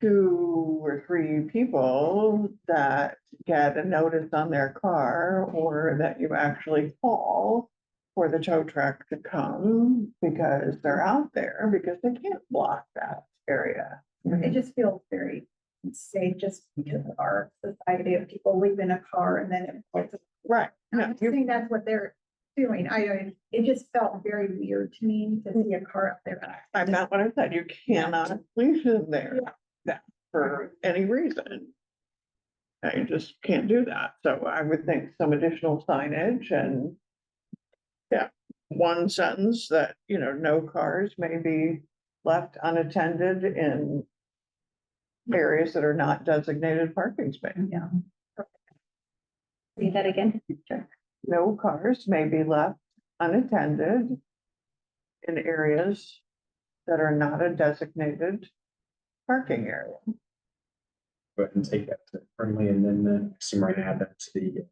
2 or 3 people that get a notice on their car or that you actually call for the tow truck to come because they're out there because they can't block that area.
It just feels very unsafe just because of our society of people leaving a car and then it.
Right.
I
No,
think that's what they're doing. It just felt very weird to me to see a car up there.
I'm not what I said. You cannot leave them there that for any reason. You just can't do that. So I would think some additional signage and one sentence that, no cars may be left unattended in areas that are not designated parking space.
Yeah.
Say that again. Sure.
No cars may be left unattended in areas that are not a designated parking area.
Go ahead and take that to friendly amendment, so we're gonna add that to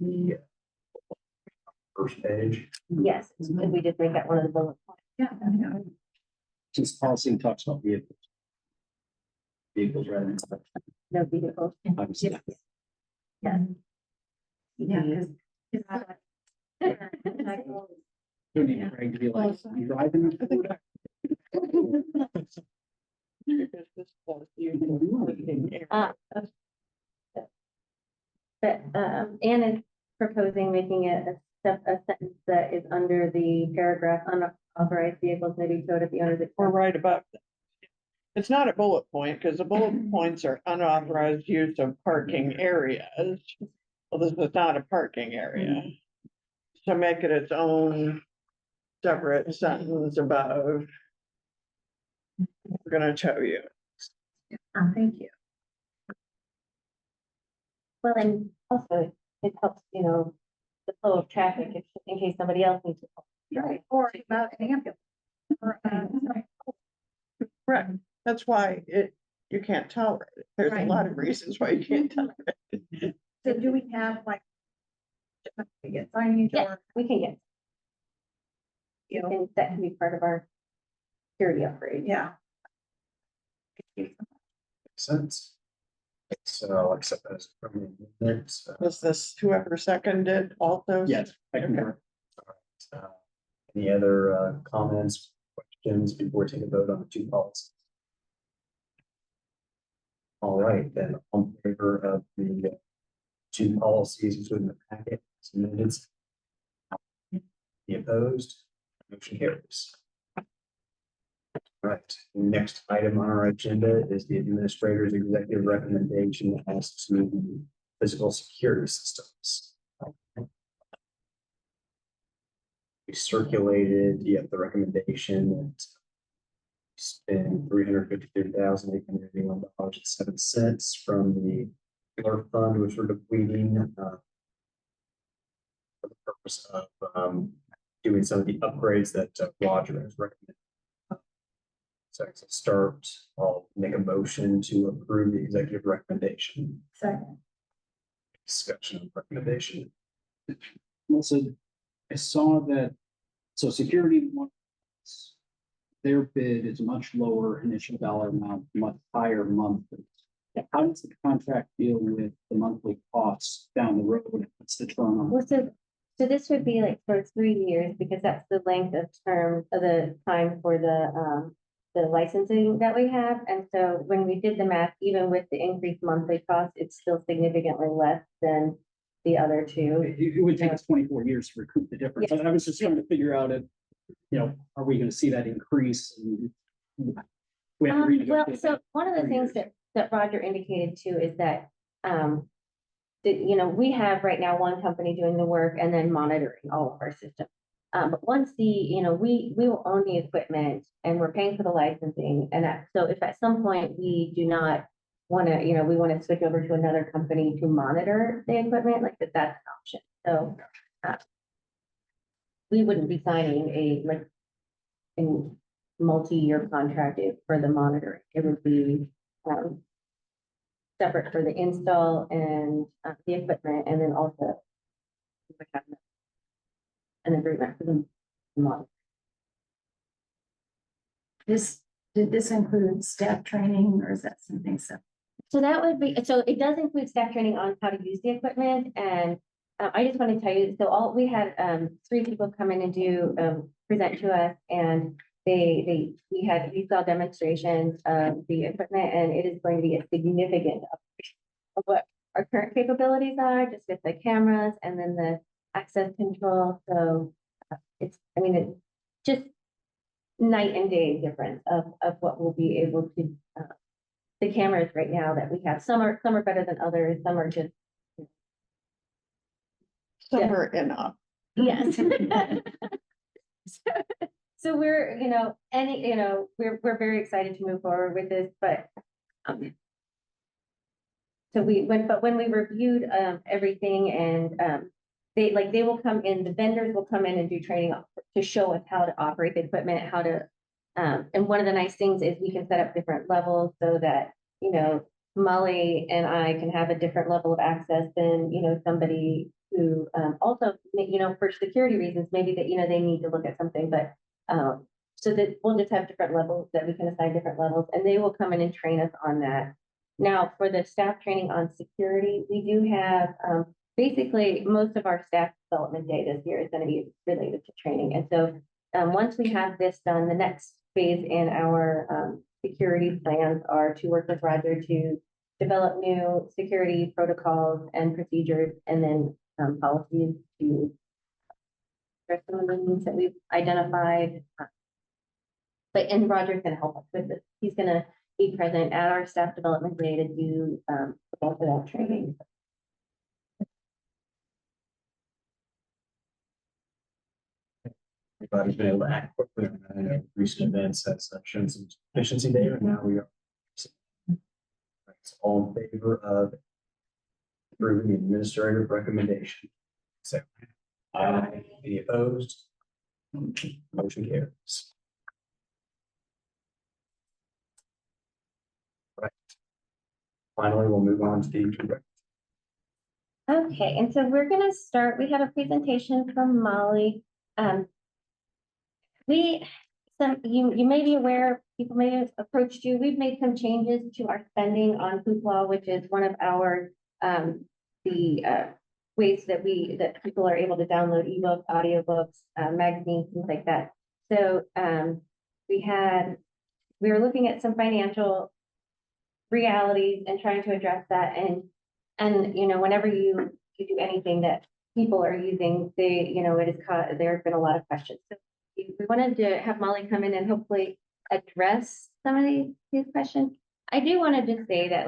the first page.
Yes, and we just make that one of the bullet points.
Yeah.
Since policy talks about vehicles. Vehicles rather than.
No vehicles.
Obviously.
Yeah.
Yeah,
Don't need Craig to be like, "You driving?"
Because this was parking area.
But, Anne is proposing making it a sentence that is under the paragraph unauthorized vehicles may be towed at the owner's
We're
expense.
right about that. It's not a bullet point, because the bullet points are unauthorized use of parking areas. Well, this is not a parking area. So make it its own separate sentence above. We're gonna tow you.
Thank you.
Well, and also it helps, the flow of traffic if, in case somebody else needs to.
Right, or about an ambulance. Or,
Right, that's why you can't tolerate it. There's a
Right.
lot of reasons why you can't tolerate it.
So do we have like? We get signage
Yeah,
or,
we can get,
you know,
and that can be part of our security upgrade.
yeah.
Makes sense. So I'll accept that as friendly amendment.
Was this whoever seconded also?
Yes, I can.
Uh, Any other comments, questions before we take a vote on the 2 policies? All right, then on favor of the 2 policies including the packet, minutes. Any opposed? Motion carries. Right, next item on our agenda is the administrator's executive recommendation as to the physical security systems. We circulated, the recommendation that spend $353,881.07 from the Pillar Fund, which we're depleting for the purpose of doing some of the upgrades that Roger has recommended. So to start, I'll make a motion to approve the executive recommendation.
Second.
Discussion of recommendation.
Also, I saw that, so security wants, their bid is much lower initial dollar amount, much higher monthly. How does the contract deal with the monthly costs down the road? What's the term on?
Well, so this would be like for 3 years, because that's the length of term of the time for the licensing that we have. And so when we did the math, even with the increased monthly cost, it's still significantly less than the other 2.
It would take us 24 years to recoup the difference.
Yes.
And I was just trying to figure out are we gonna see that increase? And we have to
Well,
renegotiate
so
that
one of the
every
things
year.
that Roger indicated too is that, we have right now one company doing the work and then monitoring all of our systems. But once we will own the equipment and we're paying for the licensing, and so if at some point we do not want to, we want to switch over to another company to monitor the equipment, like that's an option. So we wouldn't be signing a multi-year contract for the monitoring. It would be separate for the install and the equipment, and then also we would have an agreement for the month.
Did this include staff training or is that something separate?
So that would be, so it does include staff training on how to use the equipment, and I just want to tell you, so we had 3 people come in and present to us, and we saw demonstrations of the equipment, and it is going to be a significant of what our current capabilities are, just with the cameras and then the access control. So it's just night and day difference of what we'll be able to, the cameras right now that we have. Some are better than others, some are just.
Summer enough.
Yes. So we're, we're very excited to move forward with this, but so when we reviewed everything, and they will come in, the vendors will come in and do training to show us how to operate the equipment, how to and one of the nice things is we can set up different levels so that, Molly and I can have a different level of access than, somebody who also, for security reasons, maybe that, they need to look at something, but so that we'll just have different levels that we can assign different levels, and they will come in and train us on that. Now, for the staff training on security, we do have basically most of our staff development day this year is going to be related to training. And so once we have this done, the next phase in our security plans are to work with Roger to develop new security protocols and procedures, and then policies to address some of the needs that we've identified. And Roger's going to help us with this. He's going to be present at our staff development day to do both of that training.
Everybody's been able to act quickly. I know recent events has shown some efficiency there, and now we are. All in favor of approving the administrative recommendation? So, any opposed? Motion carries. Right. Finally, we'll move on to the direct.
Okay, and so we're going to start. We have a presentation from Molly. You may be aware, people may have approached you. We've made some changes to our spending on HEPL, which is one of our ways that people are able to download ebooks, audiobooks, magazines, things like that. So we were looking at some financial realities and trying to address that. And whenever you do anything that people are using, there have been a lot of questions. So we wanted to have Molly come in and hopefully address some of these questions. I do want to just say that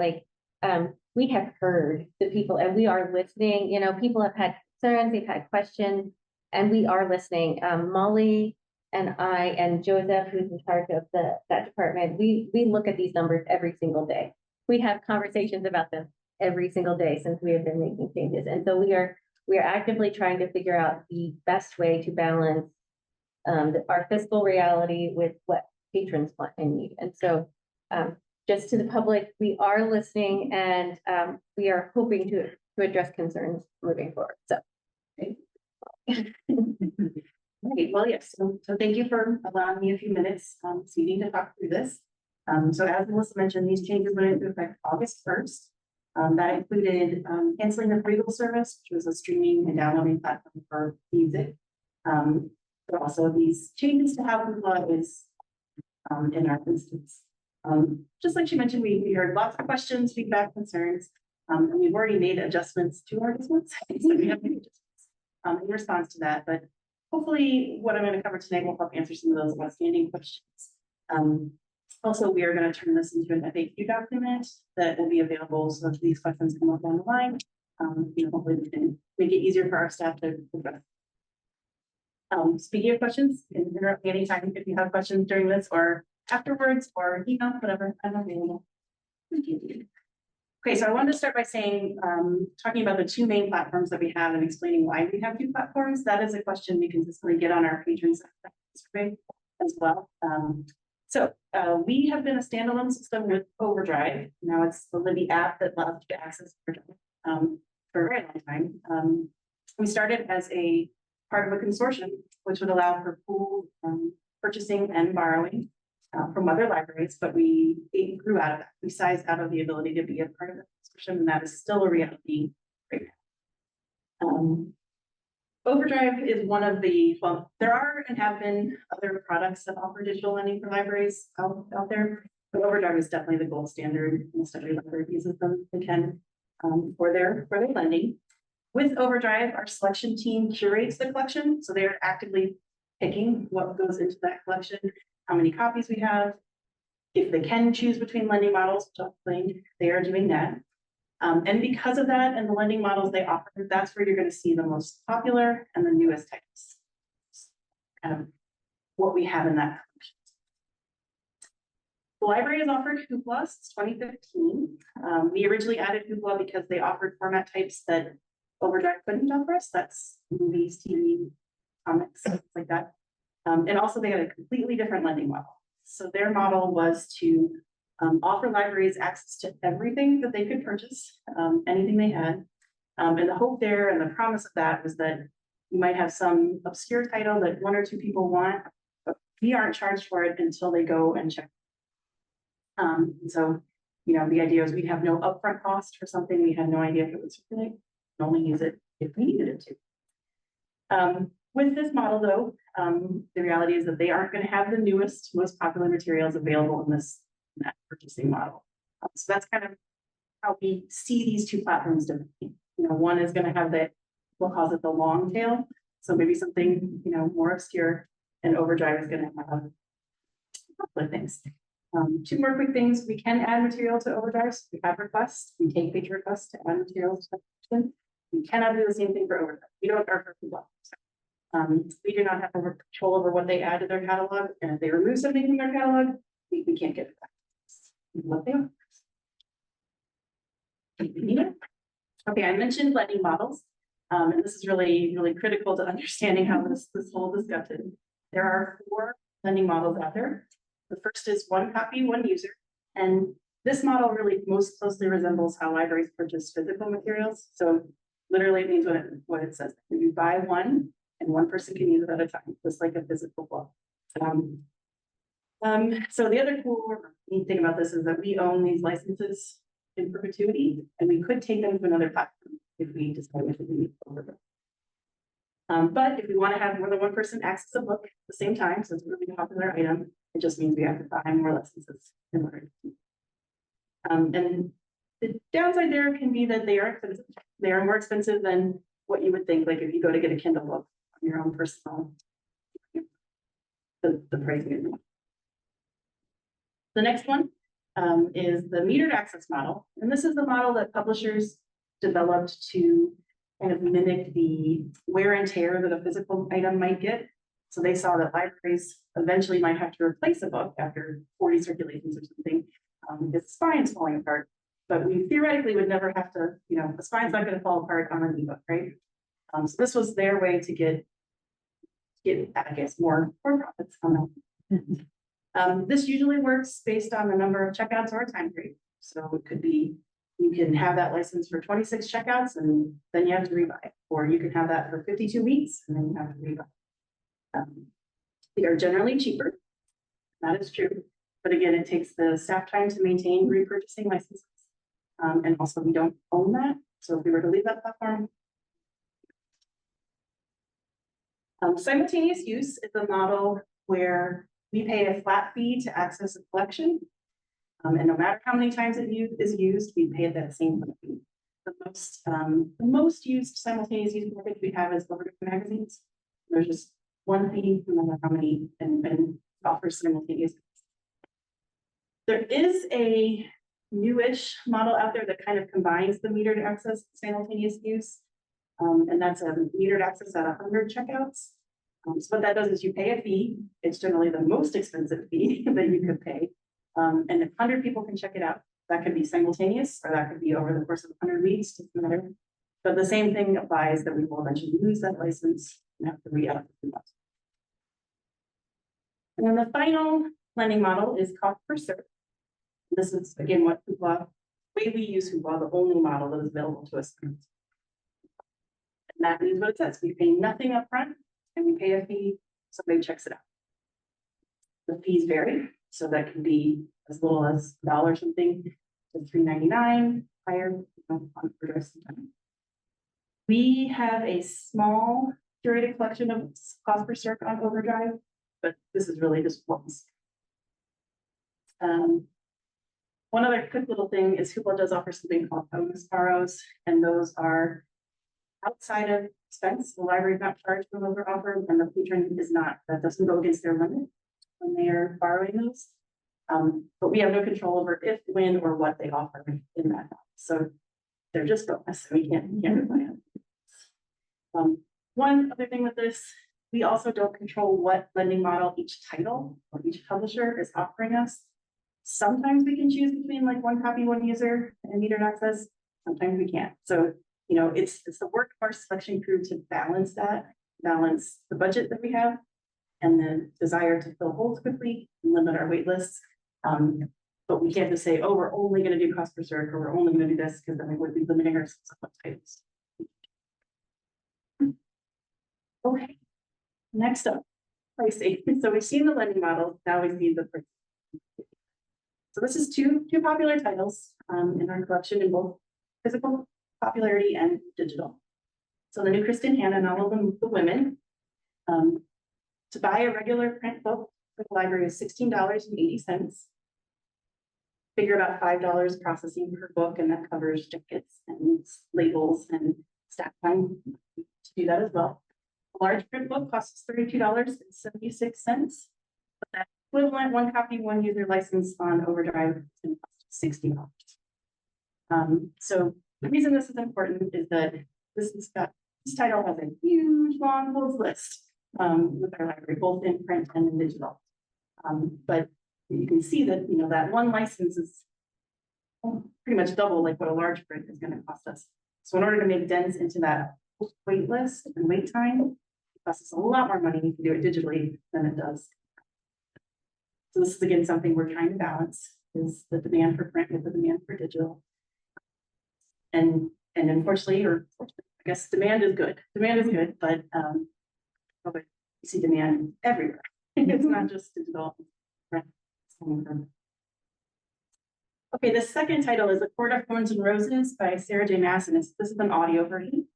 we have heard the people and we are listening. People have had concerns, they've had questions, and we are listening. Molly and I and Joseph, who's in charge of that department, we look at these numbers every single day. We have conversations about them every single day since we have been making changes. And so we are actively trying to figure out the best way to balance our fiscal reality with what patrons want and need. And so just to the public, we are listening, and we are hoping to address concerns moving forward. So.
Okay, well, yes, so thank you for allowing me a few minutes this evening to talk through this. So as Melissa mentioned, these changes went into effect August 1st. That included canceling the Regal service, which was a streaming and downloading platform for music. But also these changes to how HEPL is in our instance. Just like she mentioned, we heard lots of questions, feedback, concerns, and we've already made adjustments to our adjustments. So we have made adjustments in response to that, but hopefully what I'm going to cover tonight will help answer some of those outstanding questions. Also, we are going to turn this into an FAQ document that will be available. So if these questions come up down the line, hopefully we can make it easier for our staff to address. Speaking of questions, you can interrupt me anytime if you have questions during this or afterwards or email, whatever, I'm available. Okay, so I wanted to start by saying, talking about the two main platforms that we have and explaining why we have two platforms. That is a question we consistently get on our patrons survey as well. So we have been a standalone system with Overdrive. Now it's the Libby app that allows you to access Overdrive for a very long time. We started as a part of a consortium, which would allow for pool purchasing and borrowing from other libraries, but we grew out of that. We sized out of the ability to be a part of the consortium, and that is still a reality right now. Overdrive is one of the, well, there are and have been other products that offer digital lending for libraries out there, but Overdrive is definitely the gold standard. Almost every library uses them again for their lending. With Overdrive, our selection team curates the collection, so they are actively picking what goes into that collection, how many copies we have. If they can choose between lending models, which I'll explain, they are doing that. And because of that and the lending models they offer, that's where you're going to see the most popular and the newest types. Kind of what we have in that collection. The library has offered HEPL since 2015. We originally added HEPL because they offered format types that Overdrive couldn't offer us. That's movies, TV, comics, things like that. And also they had a completely different lending model. So their model was to offer libraries access to everything that they could purchase, anything they had. And the hope there and the promise of that was that you might have some obscure title that one or two people want, but we aren't charged for it until they go and check. So, you know, the idea is we'd have no upfront cost for something we had no idea if it would circulate, only use it if we needed it to. With this model though, the reality is that they aren't going to have the newest, most popular materials available in that purchasing model. So that's kind of how we see these two platforms differently. You know, one is going to have that, we'll call it the long tail. So maybe something, you know, more obscure, and Overdrive is going to have other things. Two more quick things. We can add material to Overdrive. So we have requests. We take page requests to add materials to that. We cannot do the same thing for Overdrive. We don't are we do not have control over what they add to their catalog, and if they remove something from their catalog, we can't get it back. What they are. Okay, I mentioned lending models, and this is really critical to understanding how this whole discussion. There are 4 lending models out there. The first is one copy, one user, and this model really most closely resembles how libraries purchase physical materials. So literally it means what it says. You buy one, and one person can use it at a time, just like a physical book. So the other cool neat thing about this is that we own these licenses in perpetuity, and we could take them to another platform if we decided to leave over them. But if we want to have more than one person access a book at the same time, so it's a really popular item, it just means we have to buy more licenses in order to keep. And the downside there can be that they are expensive. They are more expensive than what you would think, like if you go to get a Kindle book on your own personal, the pricing. The next one is the metered access model. And this is the model that publishers developed to kind of mimic the wear and tear that a physical item might get. So they saw that libraries eventually might have to replace a book after 40 circulations or something, because the spine's falling apart. But we theoretically would never have to, you know, the spine's not going to fall apart on an ebook, right? So this was their way to get I guess, more profits on that. This usually works based on the number of checkouts or a time period. So it could be, you can have that license for 26 checkouts and then you have to rebuy it. Or you can have that for 52 weeks and then you have to rebuy it. They are generally cheaper. That is true. But again, it takes the staff time to maintain repurchasing licenses. And also we don't own that. So if we were to leave that platform. Simultaneous use is a model where we pay a flat fee to access a collection. And no matter how many times it is used, we pay that same fee. The most used simultaneous use package we have is Overdrive magazines. There's just one fee, no matter how many, and offers simultaneous. There is a newish model out there that kind of combines the metered access and simultaneous use. And that's a metered access at 100 checkouts. So what that does is you pay a fee. It's generally the most expensive fee that you could pay. And if 100 people can check it out, that could be simultaneous, or that could be over the course of 100 weeks, doesn't matter. But the same thing applies that we will eventually lose that license and have to re-up. And then the final lending model is cost per cert. This is again what Hoopla, way we use Hoopla, the only model that is available to us. And that means what it says. We pay nothing upfront and we pay a fee. Somebody checks it out. The fees vary, so that can be as little as $1 something to $3.99, higher, on the rest of the time. We have a small curated collection of cost per cert on Overdrive, but this is really just once. One other quick little thing is Hoopla does offer something called bonus borrows, and those are outside of expense. The library is not charged for those are offered, and the patron is not. That doesn't go against their limit when they are borrowing those. But we have no control over if, when, or what they offer in that. So they're just bonus. So we can't rely on it. One other thing with this, we also don't control what lending model each title or each publisher is offering us. Sometimes we can choose between like one copy, one user and metered access. Sometimes we can't. So, you know, it's the work of our selection crew to balance balance the budget that we have and the desire to fill holes quickly and limit our wait lists. But we can't just say, oh, we're only going to do cost per cert or we're only going to do this, because then we would be limiting ourselves on titles. Okay, next up, pricing. So we've seen the lending model, now we see the pricing. So this is two popular titles in our collection in both physical popularity and digital. So the new Kristen Hanna and all of them, the women. To buy a regular print book for the library is $16.80. Figure about $5 processing per book, and that covers jackets and labels and staff time to do that as well. A large print book costs $32.76. But that equivalent one copy, one user license on Overdrive is $60. So the reason this is important is that this title has a huge long holds list with our library, both in print and in digital. But you can see that, you know, that one license is pretty much double like what a large print is going to cost us. So in order to make dents into that wait list and wait time, it costs us a lot more money to do it digitally than it does. So this is again something we're trying to balance, is the demand for print with the demand for digital. And unfortunately, or I guess demand is good. Demand is good, but you see demand everywhere. It's not just digital. Right. Okay, the second title is A Court of Thorns and Roses by Sarah J. Maas, and this is an audio version.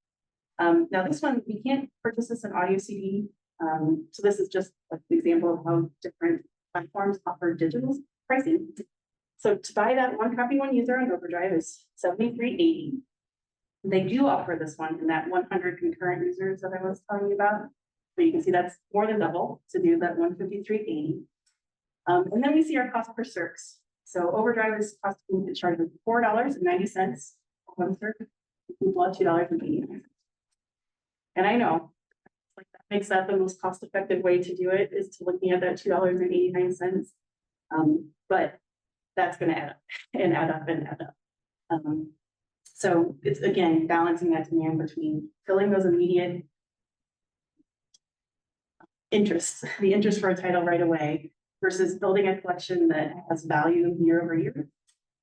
Now this one, we can't purchase this in audio CD. So this is just an example of how different platforms offer digital pricing. So to buy that one copy, one user on Overdrive is $73.80. They do offer this one in that 100 concurrent users that I was telling you about. So you can see that's more than double to do that $153.80. And then we see our cost per cert. So Overdrive is costing the charge of $4.90 for one cert, $2.89. And I know, like, that makes that the most cost-effective way to do it, is to looking at that $2.89. But that's going to add up and add up and add up. So it's again balancing that demand between filling those immediate interests, the interest for a title right away, versus building a collection that has value year over year.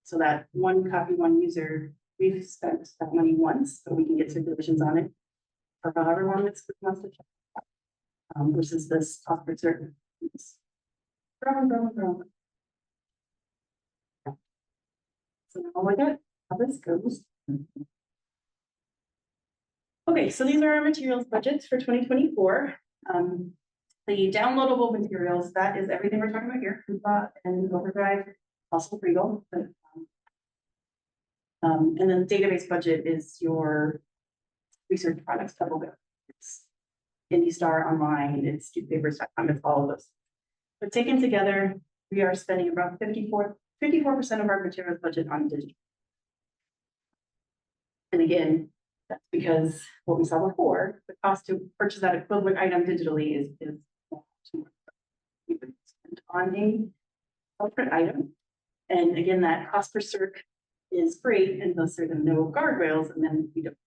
So that one copy, one user, we've spent that money once, so we can get circulations on it for however long it's wants to check. Versus this cost per cert. So now look at how this goes. Okay, so these are our materials budgets for 2024. The downloadable materials, that is everything we're talking about here, Hoopla and Overdrive, also Regal. And then the database budget is your research products, it's IndieStar Online, it's newspapers.com, it's all of those. But taken together, we are spending about 54% of our materials budget on digital. And again, that's because what we saw before, the cost to purchase that equivalent item digitally is on a corporate item. And again, that cost per cert is great unless there are no guardrails, and then we don't.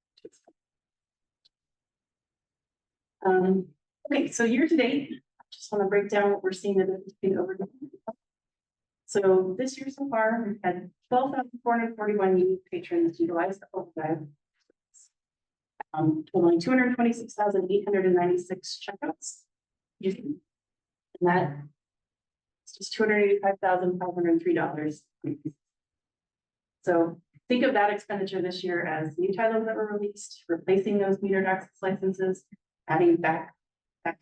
Okay, so year to date, just want to break down what we're seeing the difference between overdrive. So this year so far, we've had 12,441 unique patrons utilize the overdrive. Totaling 226,896 checkouts. And that is just $285,503. So think of that expenditure this year as new titles that were released, replacing those metered access licenses, adding back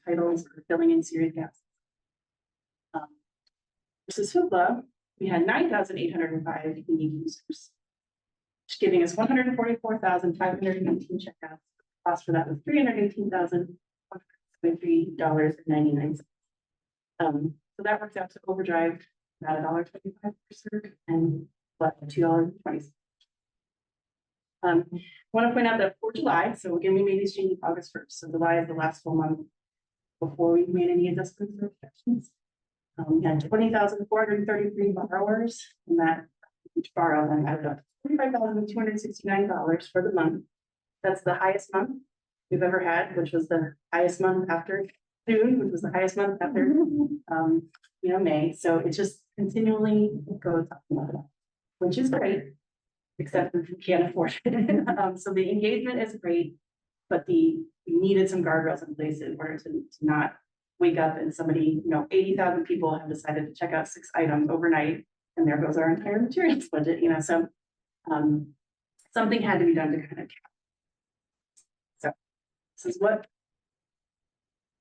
titles, or filling in series gaps. Versus HEPL, we had 9,805 unique users, giving us 144,519 checkouts. Cost for that was $318,123.99. So that works out to overdrive about $1.25 per cert and left $2.20. Want to point out that for July, so again, we made these changes August 1st. So July is the last full month before we made any adjustments or exceptions. We had 20,433 borrowers, and that each borrow then added up to $45,269 for the month. That's the highest month we've ever had, which was the highest month after June, which was the highest month after May. So it just continually goes up and up, which is great, except if you can't afford it. So the engagement is great, but we needed some guardrails in place in order to not wake up and somebody, 80,000 people have decided to check out 6 items overnight, and there goes our entire materials budget, so something had to be done to kind of cap. So this is what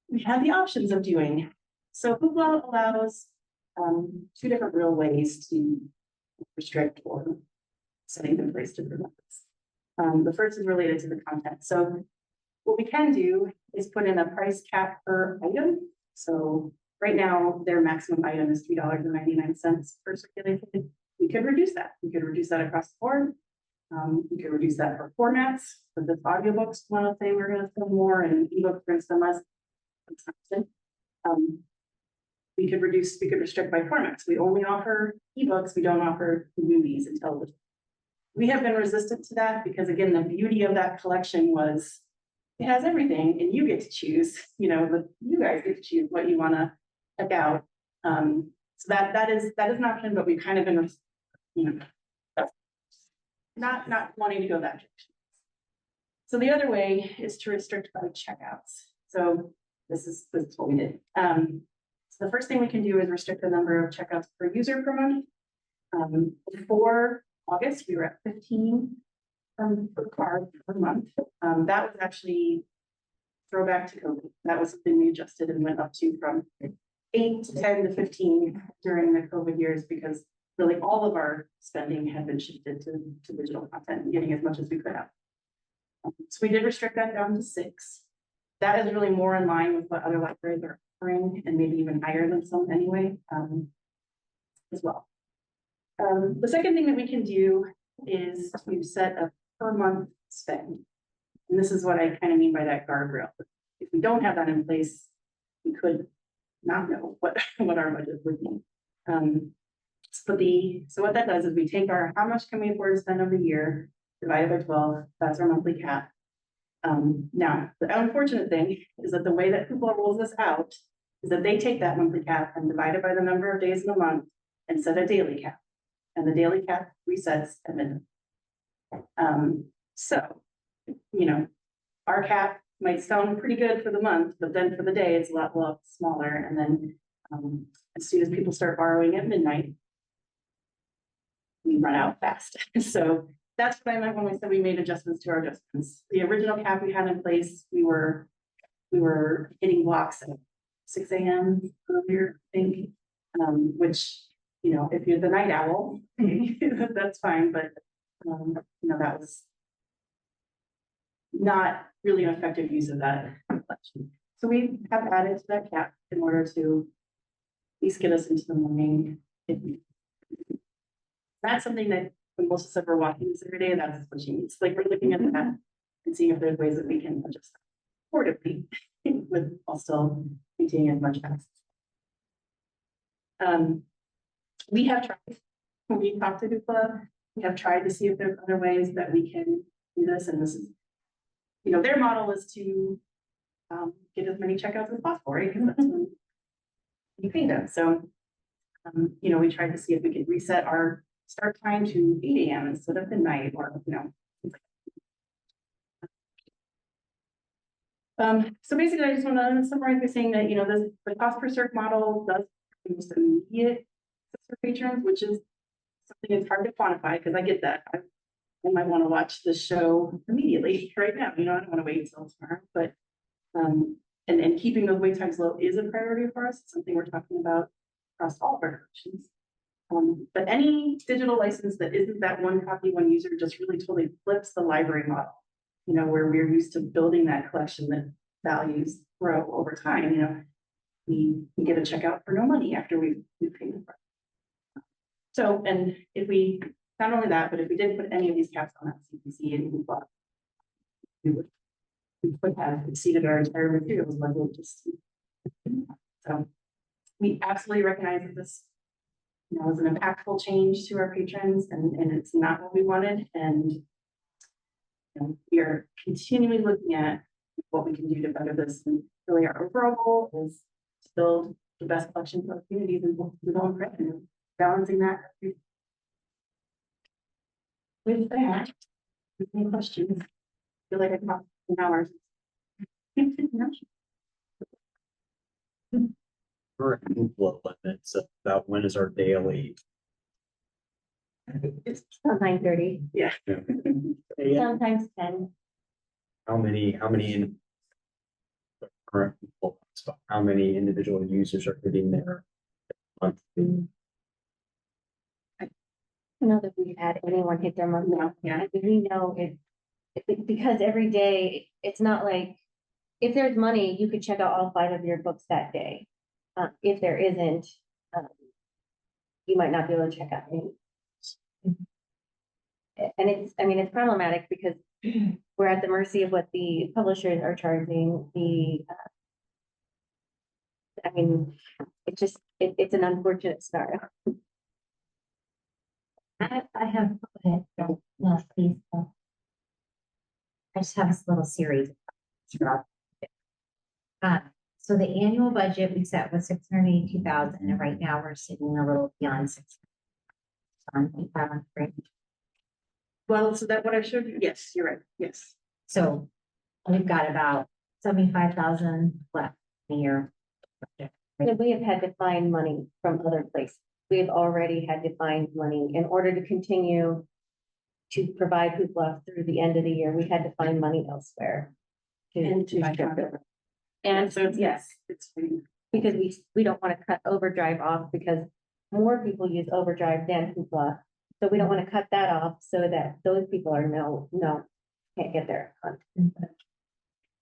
we have the options of doing. So HEPL allows 2 different real ways to restrict or setting in place different methods. The first is related to the content. So what we can do is put in a price cap per item. So right now, their maximum item is $3.99 per circulated. We could reduce that. We could reduce that across the board. We could reduce that for formats. For the audiobooks, want to say we're going to sell more, and ebooks, for instance, less. We could restrict by formats. We only offer ebooks. We don't offer movies and television. We have been resistant to that because, again, the beauty of that collection was it has everything, and you get to choose. You guys get to choose what you want to check out. So that is an option, but we've kind of been, not wanting to go that direction. So the other way is to restrict by checkouts. So this is what we did. So the first thing we can do is restrict the number of checkouts per user per month. Before August, we were at 15 per card per month. That was actually throwback to COVID. That was something we adjusted and went up to from 8 to 10 to 15 during the COVID years, because really all of our spending had been shifted to digital content and getting as much as we could out. So we did restrict that down to 6. That is really more in line with what other libraries are offering, and maybe even higher than some anyway, as well. The second thing that we can do is to set a per month spend. And this is what I kind of mean by that guardrail. If we don't have that in place, we could not know what our budget would be. So what that does is we take our how much can we afford to spend over the year, divided by 12, that's our monthly cap. Now, the unfortunate thing is that the way that HEPL rolls this out is that they take that monthly cap and divide it by the number of days in the month and set a daily cap. And the daily cap resets at midnight. So, our cap might sound pretty good for the month, but then for the day, it's a lot smaller. And then as soon as people start borrowing at midnight, we run out fast. So that's what I meant when I said we made adjustments to our adjustments. The original cap we had in place, we were hitting blocks at 6 a.m. earlier, I think, which, if you're the night owl, that's fine. But, that was not really an effective use of that reflection. So we have added to that cap in order to at least get us into the morning. That's something that when most of us are watching this every day, that's what she needs. Like, we're looking at that and seeing if there's ways that we can adjust affordably with also maintaining as much access. We have tried, when we talked to HEPL, we have tried to see if there's other ways that we can do this. And this is, their model is to get as many checkouts as possible, right? Because that's when you pay them. So, you know, we tried to see if we could reset our start time to 8 AM instead of midnight or, you know. So basically, I just want to summarize by saying that, you know, the cost per serve model does produce immediate for patrons, which is something that's hard to quantify, because I get that. I might want to watch the show immediately right now, you know, I don't want to wait until tomorrow, but and keeping those wait times low is a priority for us. It's something we're talking about across all of our options. But any digital license that isn't that one copy, one user just really totally flips the library model, you know, where we're used to building that collection that values grow over time, you know. We get a checkout for no money after we pay the price. So, and if we, not only that, but if we did put any of these caps on that CPC and we would have exceeded our entire materials budget just. So we absolutely recognize that this, you know, was an impactful change to our patrons, and it's not what we wanted. And you know, we are continually looking at what we can do to better this. And really our overall goal is to build the best collection for our communities and develop revenue, balancing that. With that, any questions? I feel like I talked for hours.
Current inflow limits about when is our daily?
It's,
About 9:30,
yeah.
sometimes 10.
How many in the current inflow limits, but how many individual users are hitting their monthly?
I don't know that we've had anyone hit their monthly.
No, yeah.
We know because every day, it's not like, if there's money, you could check out all 5 of your books that day. If there isn't, you might not be able to check out any. And it's, I mean, it's problematic because we're at the mercy of what the publishers are charging. I mean, it's an unfortunate scenario.
I have, okay, no, please. I just have this little series. So the annual budget we set was 682,000, and right now we're sitting a little beyond 600,000.
Well, so that what I showed you, yes, you're right, yes.
So we've got about 75,000 left a year.
So we have had to find money from other places. We have already had to find money in order to continue to provide hoopla through the end of the year. We had to find money elsewhere.
And to buy
strip it.
content.
And
So
yes,
it's fine.
because we don't want to cut overdrive off because more people use overdrive than hoopla. So we don't want to cut that off so that those people are no, can't get their content.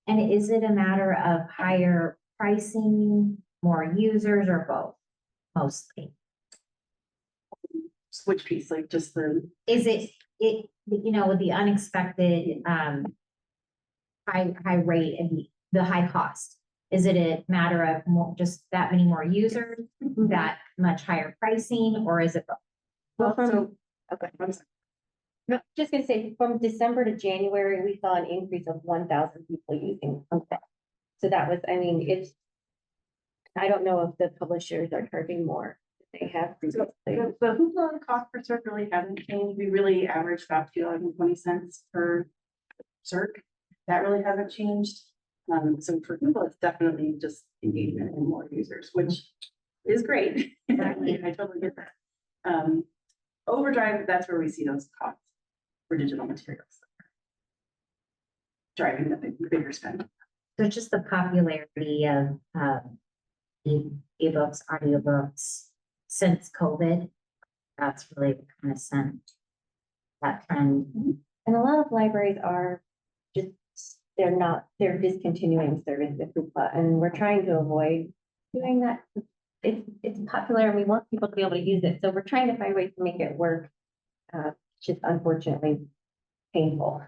And is it a matter of higher pricing, more users, or both? Mostly.
Which piece, like just the,
Is it, you know, with the unexpected, high rate and the high cost? Is it a matter of more, just that many more users, that much higher pricing, or is it both?
Well,
so,
okay.
I'm sorry.
No, just gonna say, from December to January, we saw an increase of 1,000 people using Hoopla. So that was, I mean, I don't know if the publishers are charging more. They have
So
previously.
the hoopla cost per circ really hasn't changed. We really average about $2.20 per circ. That really hasn't changed. So for hoopla, it's definitely just engagement and more users, which is great. I totally get that. Overdrive, that's where we see those costs for digital materials. Driving the bigger spend.
So just the popularity of ebooks, audiobooks since COVID, that's really kind of sent that trend.
And a lot of libraries are just, they're discontinuing service with Hoopla, and we're trying to avoid doing that. It's popular and we want people to be able to use it, so we're trying to find ways to make it work. It's just unfortunately painful.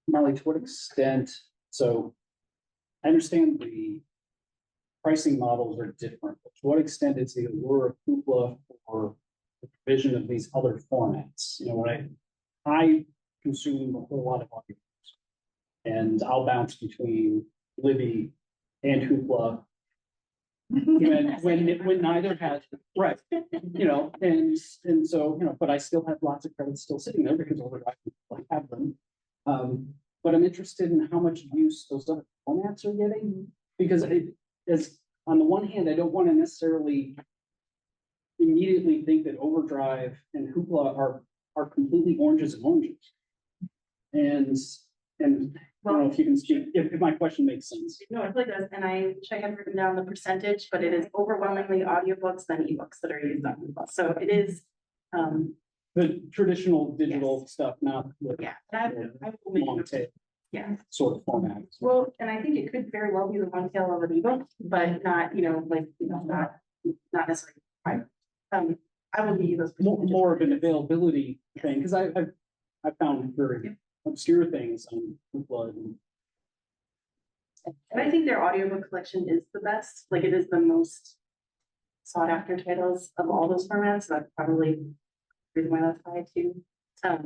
Molly, to what extent, so I understand the pricing models are different, but to what extent is the allure of Hoopla for the provision of these other formats? You know, when I consume a whole lot of audiobooks, And I'll bounce between Libby and Hoopla when neither has, right, you know, and so, you know, but I still have lots of credits still sitting there because overdrive, I have them. But I'm interested in how much use those other formats are getting, because it is, on the one hand, I don't want to necessarily immediately think that overdrive and Hoopla are completely oranges and oranges. And I don't know if you can speak, if my question makes sense.
No, it really does, and I had written down the percentage, but it is overwhelmingly audiobooks than ebooks that are used on Google. So it is,
The traditional digital stuff, not the
yeah. I will
long
make,
tail
yeah.
sort of format.
Well, and I think it could very well be the one tail of an ebook, but not, not necessarily. Right. I will give you those.
More of an availability thing, because I found very obscure things on Hoopla and
And I think their audiobook collection is the best, like it is the most sought after titles of all those formats, so that's probably the reason why that's high too. I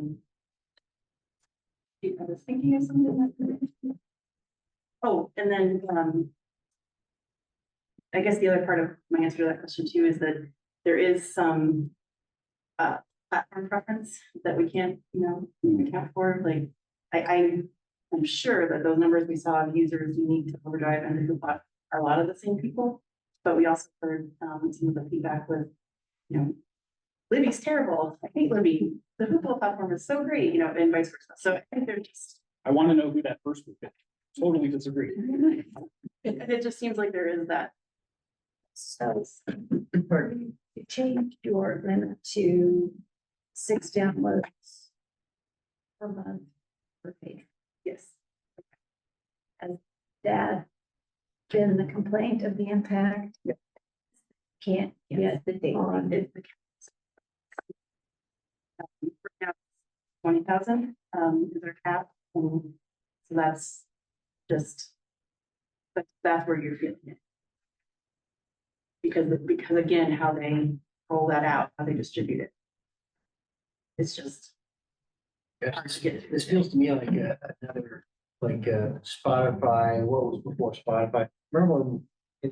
was thinking of something like. Oh, and then, I guess the other part of my answer to that question too is that there is some platform preference that we can't, account for. Like, I'm sure that those numbers we saw of users unique to Overdrive and the Hoopla are a lot of the same people, but we also heard some of the feedback with, Libby's terrible. I hate Libby. The Hoopla platform is so great, and vice versa. So I think they're just.
I want to know who that first would be. Totally disagree.
It just seems like there is that.
So, you changed your limit to 6 downloads per month per page.
Yes.
Has that been the complaint of the impact? Can't get the data on it.
20,000 is our cap, and so that's just that's where you're getting it. Because again, how they roll that out, how they distribute it. It's just.
This feels to me like another, like Spotify, what was before Spotify? Remember when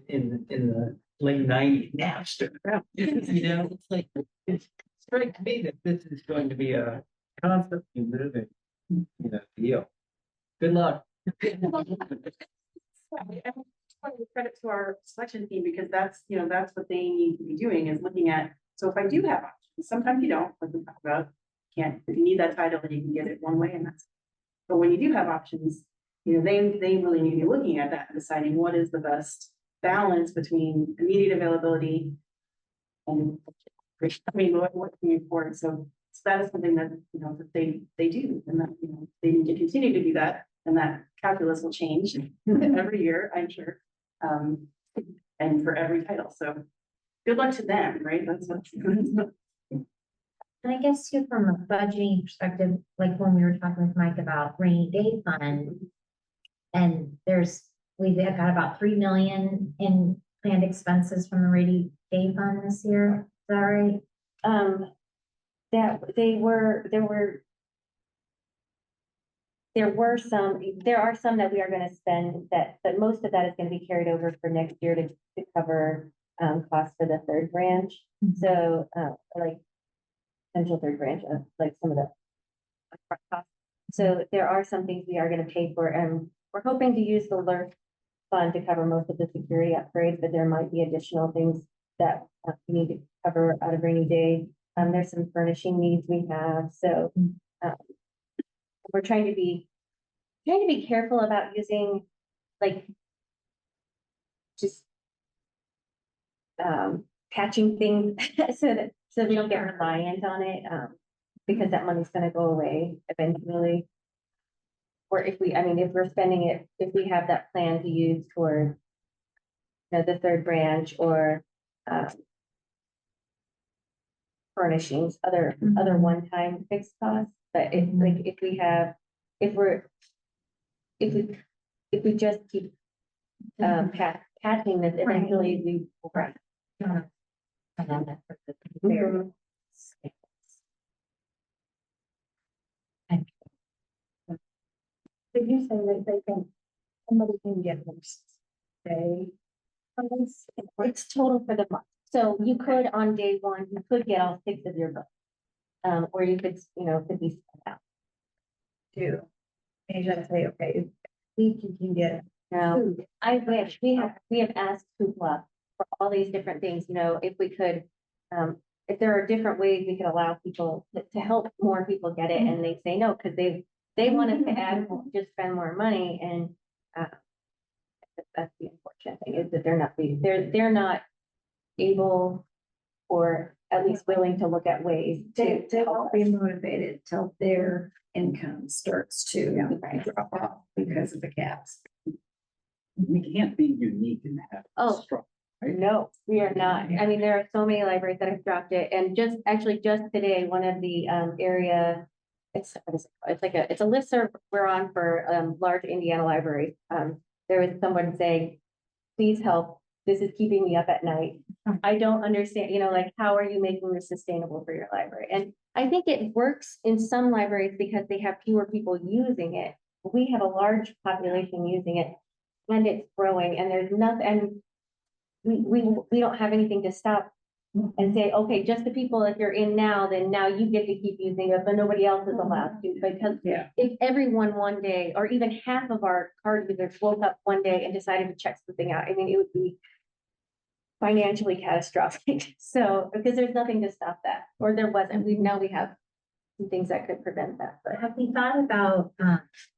in the late '90s, Napster, it's like, it's straight to me that this is going to be a constantly moving, deal. Good luck.
Credit to our selection team, because that's what they need to be doing, is looking at, so if I do have options, sometimes you don't, like we talked about, can't, if you need that title, then you can get it one way, and that's, but when you do have options, they really need to be looking at that and deciding what is the best balance between immediate availability and, what can you afford? So that is something that, that they do, and that, they need to continue to do that, and that calculus will change every year, I'm sure. And for every title. So good luck to them, right? That's what's
And I guess too, from a budgeting perspective, like when we were talking with Mike about rainy day fund, and we've got about 3 million in planned expenses from the rainy day fund this year. Is that right?
There are some that we are going to spend but most of that is going to be carried over for next year to cover costs for the third branch. So like potential third branch, like some of the upfront costs. So there are some things we are going to pay for, and we're hoping to use the LERF fund to cover most of the security upgrades, but there might be additional things that we need to cover out of rainy day. There's some furnishing needs we have, so we're trying to be careful about using like just patching things so we don't get reliant on it, because that money's going to go away eventually. Or if we're spending it, if we have that plan to use toward the third branch or furnishings, other one-time fixed costs. But if we just keep patching this, eventually we will. Right.
Did you say that they can, somebody can get them stay? on this?
It's total for the month. So you could, on day one, you could get all 6 of your books. Or you could, could be spread out.
Do. And you just say, okay, each you can get
Now,
food.
I wish we have asked Hoopla for all these different things, if we could, if there are different ways we could allow people to help more people get it, and they say no, because they want us to add, just spend more money, and that's the unfortunate thing, is that they're not able, or at least willing to look at ways
They
to help
won't
us.
be motivated till their income starts to
Right.
drop off because of the caps.
We can't be unique in that.
Oh. No, we are not. I mean, there are so many libraries that have dropped it, and just today, one of the area, it's a listserv we're on for large Indiana libraries. There was someone saying, please help, this is keeping me up at night. I don't understand, like, how are you making this sustainable for your library? And I think it works in some libraries because they have fewer people using it. We have a large population using it, and it's growing, and there's nothing, and we don't have anything to stop and say, okay, just the people that you're in now, then now you get to keep using it, but nobody else is allowed to. Because if everyone one day, or even half of our card users woke up one day and decided to check something out, I mean, it would be financially catastrophic. So, because there's nothing to stop that, or there wasn't. We have some things that could prevent that. But
Have we thought about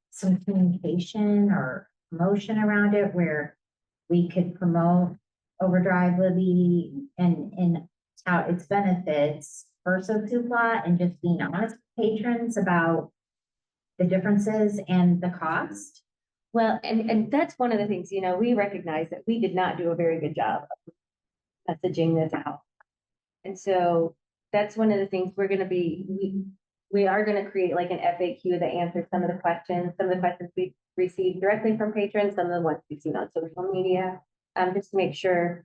some communication or promotion around it where we could promote Overdrive Libby and how its benefits versus Hoopla, and just being honest with patrons about the differences and the cost?
well, and that's one of the things, we recognize that we did not do a very good job of messaging this out. And so that's one of the things we're going to be, we are going to create like an FAQ that answers some of the questions we received directly from patrons, some of the ones we've seen on social media, just to make sure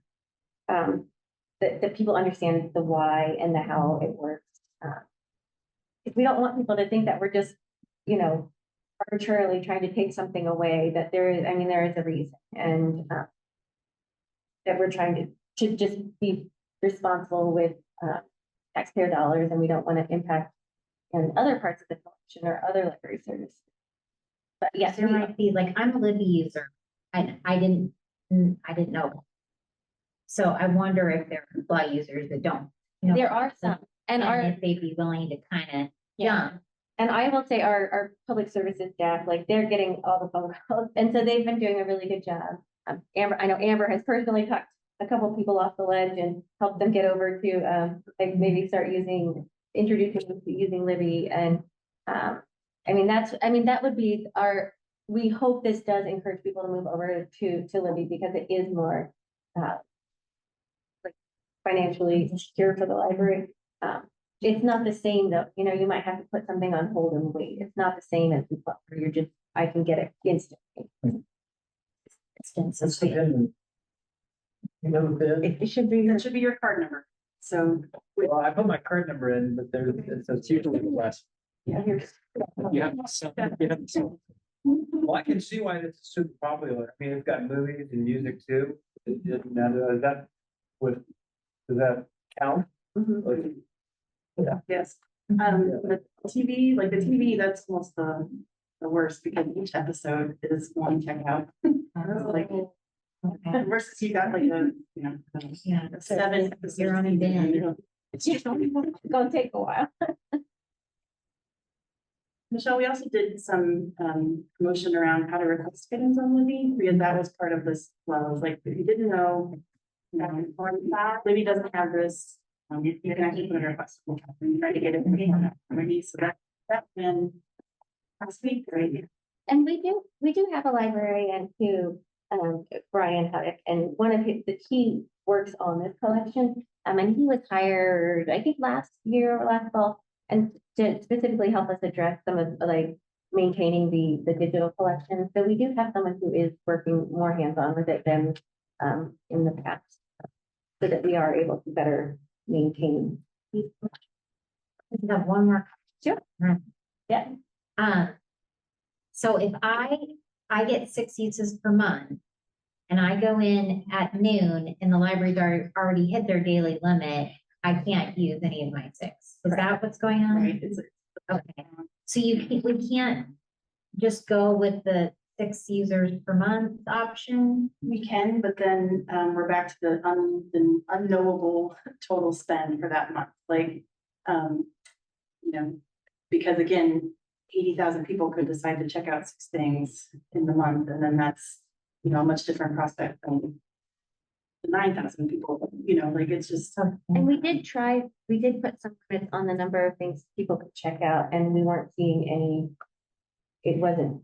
that people understand the why and the how it works. We don't want people to think that we're just, arbitrarily trying to take something away, that there is a reason, and that we're trying to just be responsible with taxpayer dollars, and we don't want to impact in other parts of the collection or other library services. But yes,
There might be, like, I'm a Libby user, and I didn't know. So I wonder if there are Hoopla users that don't.
there are some, and
if they'd be willing to kind of jump.
And I will say our public services staff, like, they're getting all the phone calls, and so they've been doing a really good job. I know Amber has personally talked a couple of people off the ledge and helped them get over to like maybe start introducing them to using Libby. And that would be we hope this does encourage people to move over to Libby, because it is more like financially secure for the library. It's not the same though, you might have to put something on hold and wait. It's not the same as the where you're just, I can get it instantly. It should be.
That should be your card number. So,
Well, I put my card number in, but it's usually less.
yeah, here's.
You have Well, I can see why it's super popular. I mean, it's got movies and music too. Does that count?
Mhm.
Yes, the TV, that's almost the worst, because each episode is one checkout. Like, versus you got like
Yeah.
a 7 episodes.
You're on a binge.
It's gonna take a while.
Michelle, we also did some promotion around how to request fit-ins on Libby, because that was part of this. Well, it was like, if you didn't know, Libby doesn't have this. You can actually put a request and try to get it from Libby. So that's been last week, right?
And we do have a librarian who, Brian Huddick, and he works on this collection. And he was hired, I think, last year or last fall, and to specifically help us address some of like maintaining the digital collection. So we do have someone who is working more hands-on with it than in the past, so that we are able to better maintain.
We have one more.
Sure.
Right.
Yeah.
So if I get 6 uses per month and I go in at noon and the library's already hit their daily limit, I can't use any of my 6. Is that what's going on?
Right,
Okay, so we can't just go with the 6 users per month option?
we can, but then, we're back to the unknowable total spend for that month, like, you know, because again, 80,000 people could decide to check out 6 things in the month, and then that's, you know, a much different prospect than the 9,000 people, you know, like, it's just.
And we did put some limits on the number of things people could check out, and we weren't seeing any, it wasn't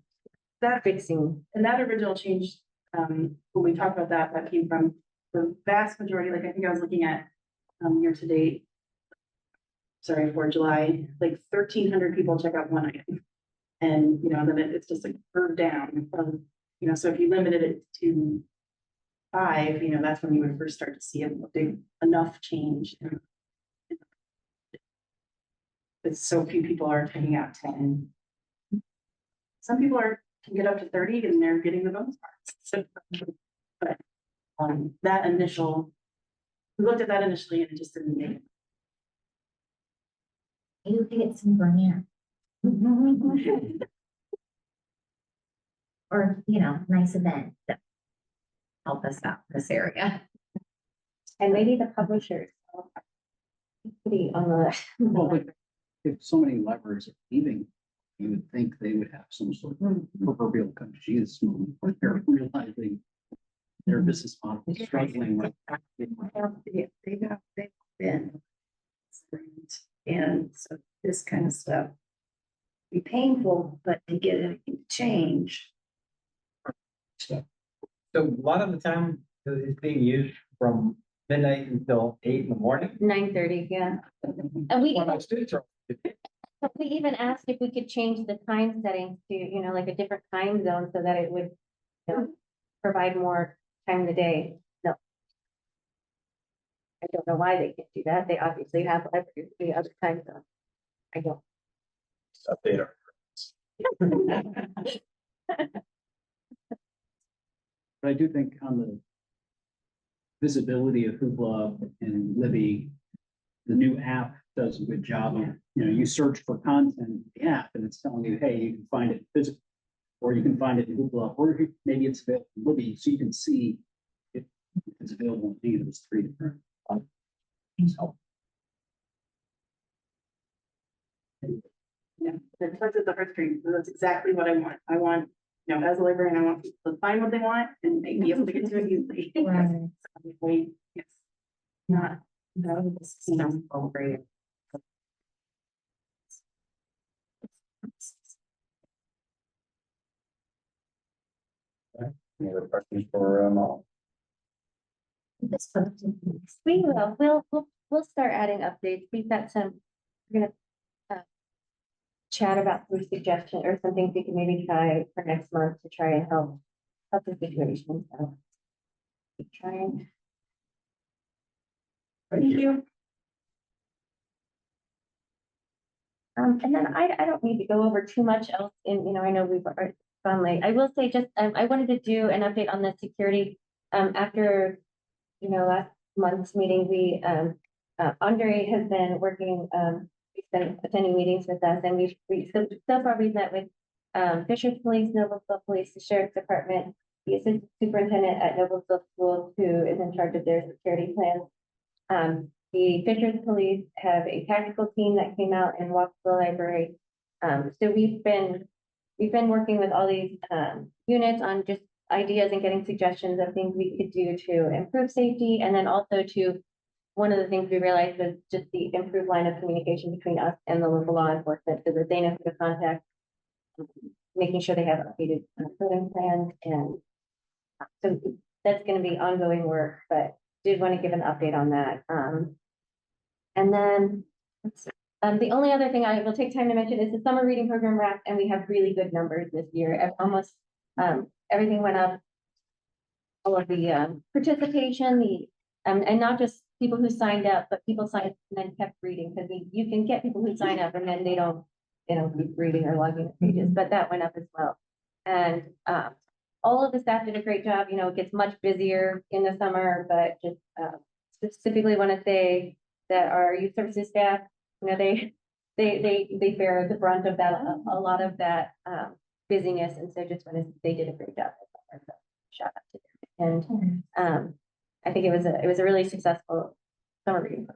That
fixing.
And that original change, when we talked about that, that came from the vast majority, like, I think I was looking at, year to date. Sorry, for July, like 1,300 people check out one item. And, you know, then it's just a curve down from, you know, so if you limited it to 5, you know, that's when you would first start to see a big enough change. But so few people are taking out 10. Some people can get up to 30 and they're getting the bonus parts. So, but that initial, we looked at that initially and it just didn't make.
Maybe we could get some grant. Or, you know, nice event that help us out in this area.
And maybe the publishers. Be on the.
Well, but if so many libraries are leaving, you would think they would have some sort of proverbial come to Jesus moment where they're realizing their business model is struggling with.
They've been. And so this kind of stuff be painful, but to get anything to change.
So a lot of the time it's being used from midnight until 8 in the morning.
9:30, yeah. And we,
Well, my students are.
we even asked if we could change the time settings to, you know, like a different time zone so that it would, you know, provide more time in the day. No. I don't know why they can't do that. They obviously have the other time zone. I don't.
Just update our.
But I do think on the visibility of Hoopla and Libby, the new app does a good job of, you know, you search for content in the app and it's telling you, hey, you can find it physically, or you can find it in Hoopla, or maybe it's available in Libby, so you can see if it's available in any of those 3 different. So,
Yeah, it touches the heartstrings. That's exactly what I want. I want, you know, as a librarian, I want people to find what they want and be able to get to it easily.
Right.
Obviously, yes. Not, no, this is not appropriate.
Any other questions for Molly?
We will, we'll start adding updates. We've got some, we're gonna chat about some suggestions or some things we can maybe try for next month to try and help the situation. So keep trying.
Thank you.
And then I don't need to go over too much else in, you know, I know we've gone late. I will say just, I wanted to do an update on the security. After, you know, last month's meeting, we, Andre has been working, he's been attending meetings with us, and so far we've met with, Fisher Police, Noblesville Police, the Sheriff's Department, the Assistant Superintendent at Noblesville Schools, who is in charge of their security plans. The Fisher's Police have a tactical team that came out and walked the library. So we've been working with all these units on just ideas and getting suggestions of things we could do to improve safety, and then also to, one of the things we realized was just the improved line of communication between us and the local law enforcement, so that they know who to contact, making sure they have updated coding plans, and so that's going to be ongoing work, but did want to give an update on that. And then the only other thing I will take time to mention is the summer reading program wrapped, and we have really good numbers this year. Almost everything went up. All of the participation, and not just people who signed up, but people signed up and then kept reading, because you can get people who sign up and then they don't they don't keep reading or logging the pages, but that went up as well. And, all of the staff did a great job, you know, it gets much busier in the summer, but just, specifically want to say that our youth services staff, you know, they bear the brunt of that, a lot of that, busyness, and so just want to, they did a great job. So shout out to them. And, I think it was a really successful summer reading.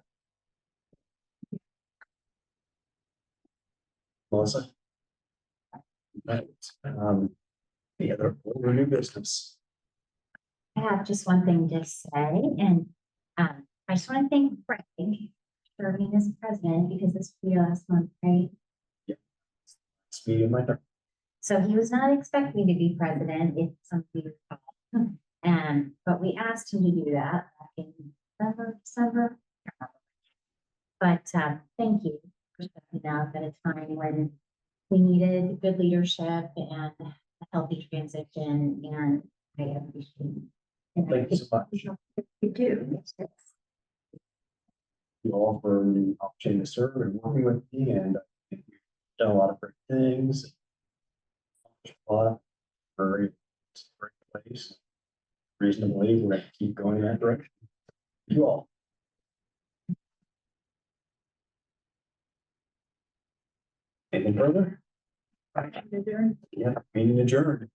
Melissa? Right, any other old or new business?
I have just one thing to say, and I just want to thank Greg for serving as president, because this was your last month, right?
It's me and my turn.
So he was not expecting to be president, if some of you recall. But we asked him to do that back in December. But thank you for stepping up at a time when we needed good leadership and a healthy transition, and I appreciate it.
Thank you so much.
You do.
You all for the opportunity to serve and working with me, and I think we've done a lot of great things. A lot, very great place. Reasonably, we're going to keep going in that direction. You all. Anything further? Yeah, meeting adjourned.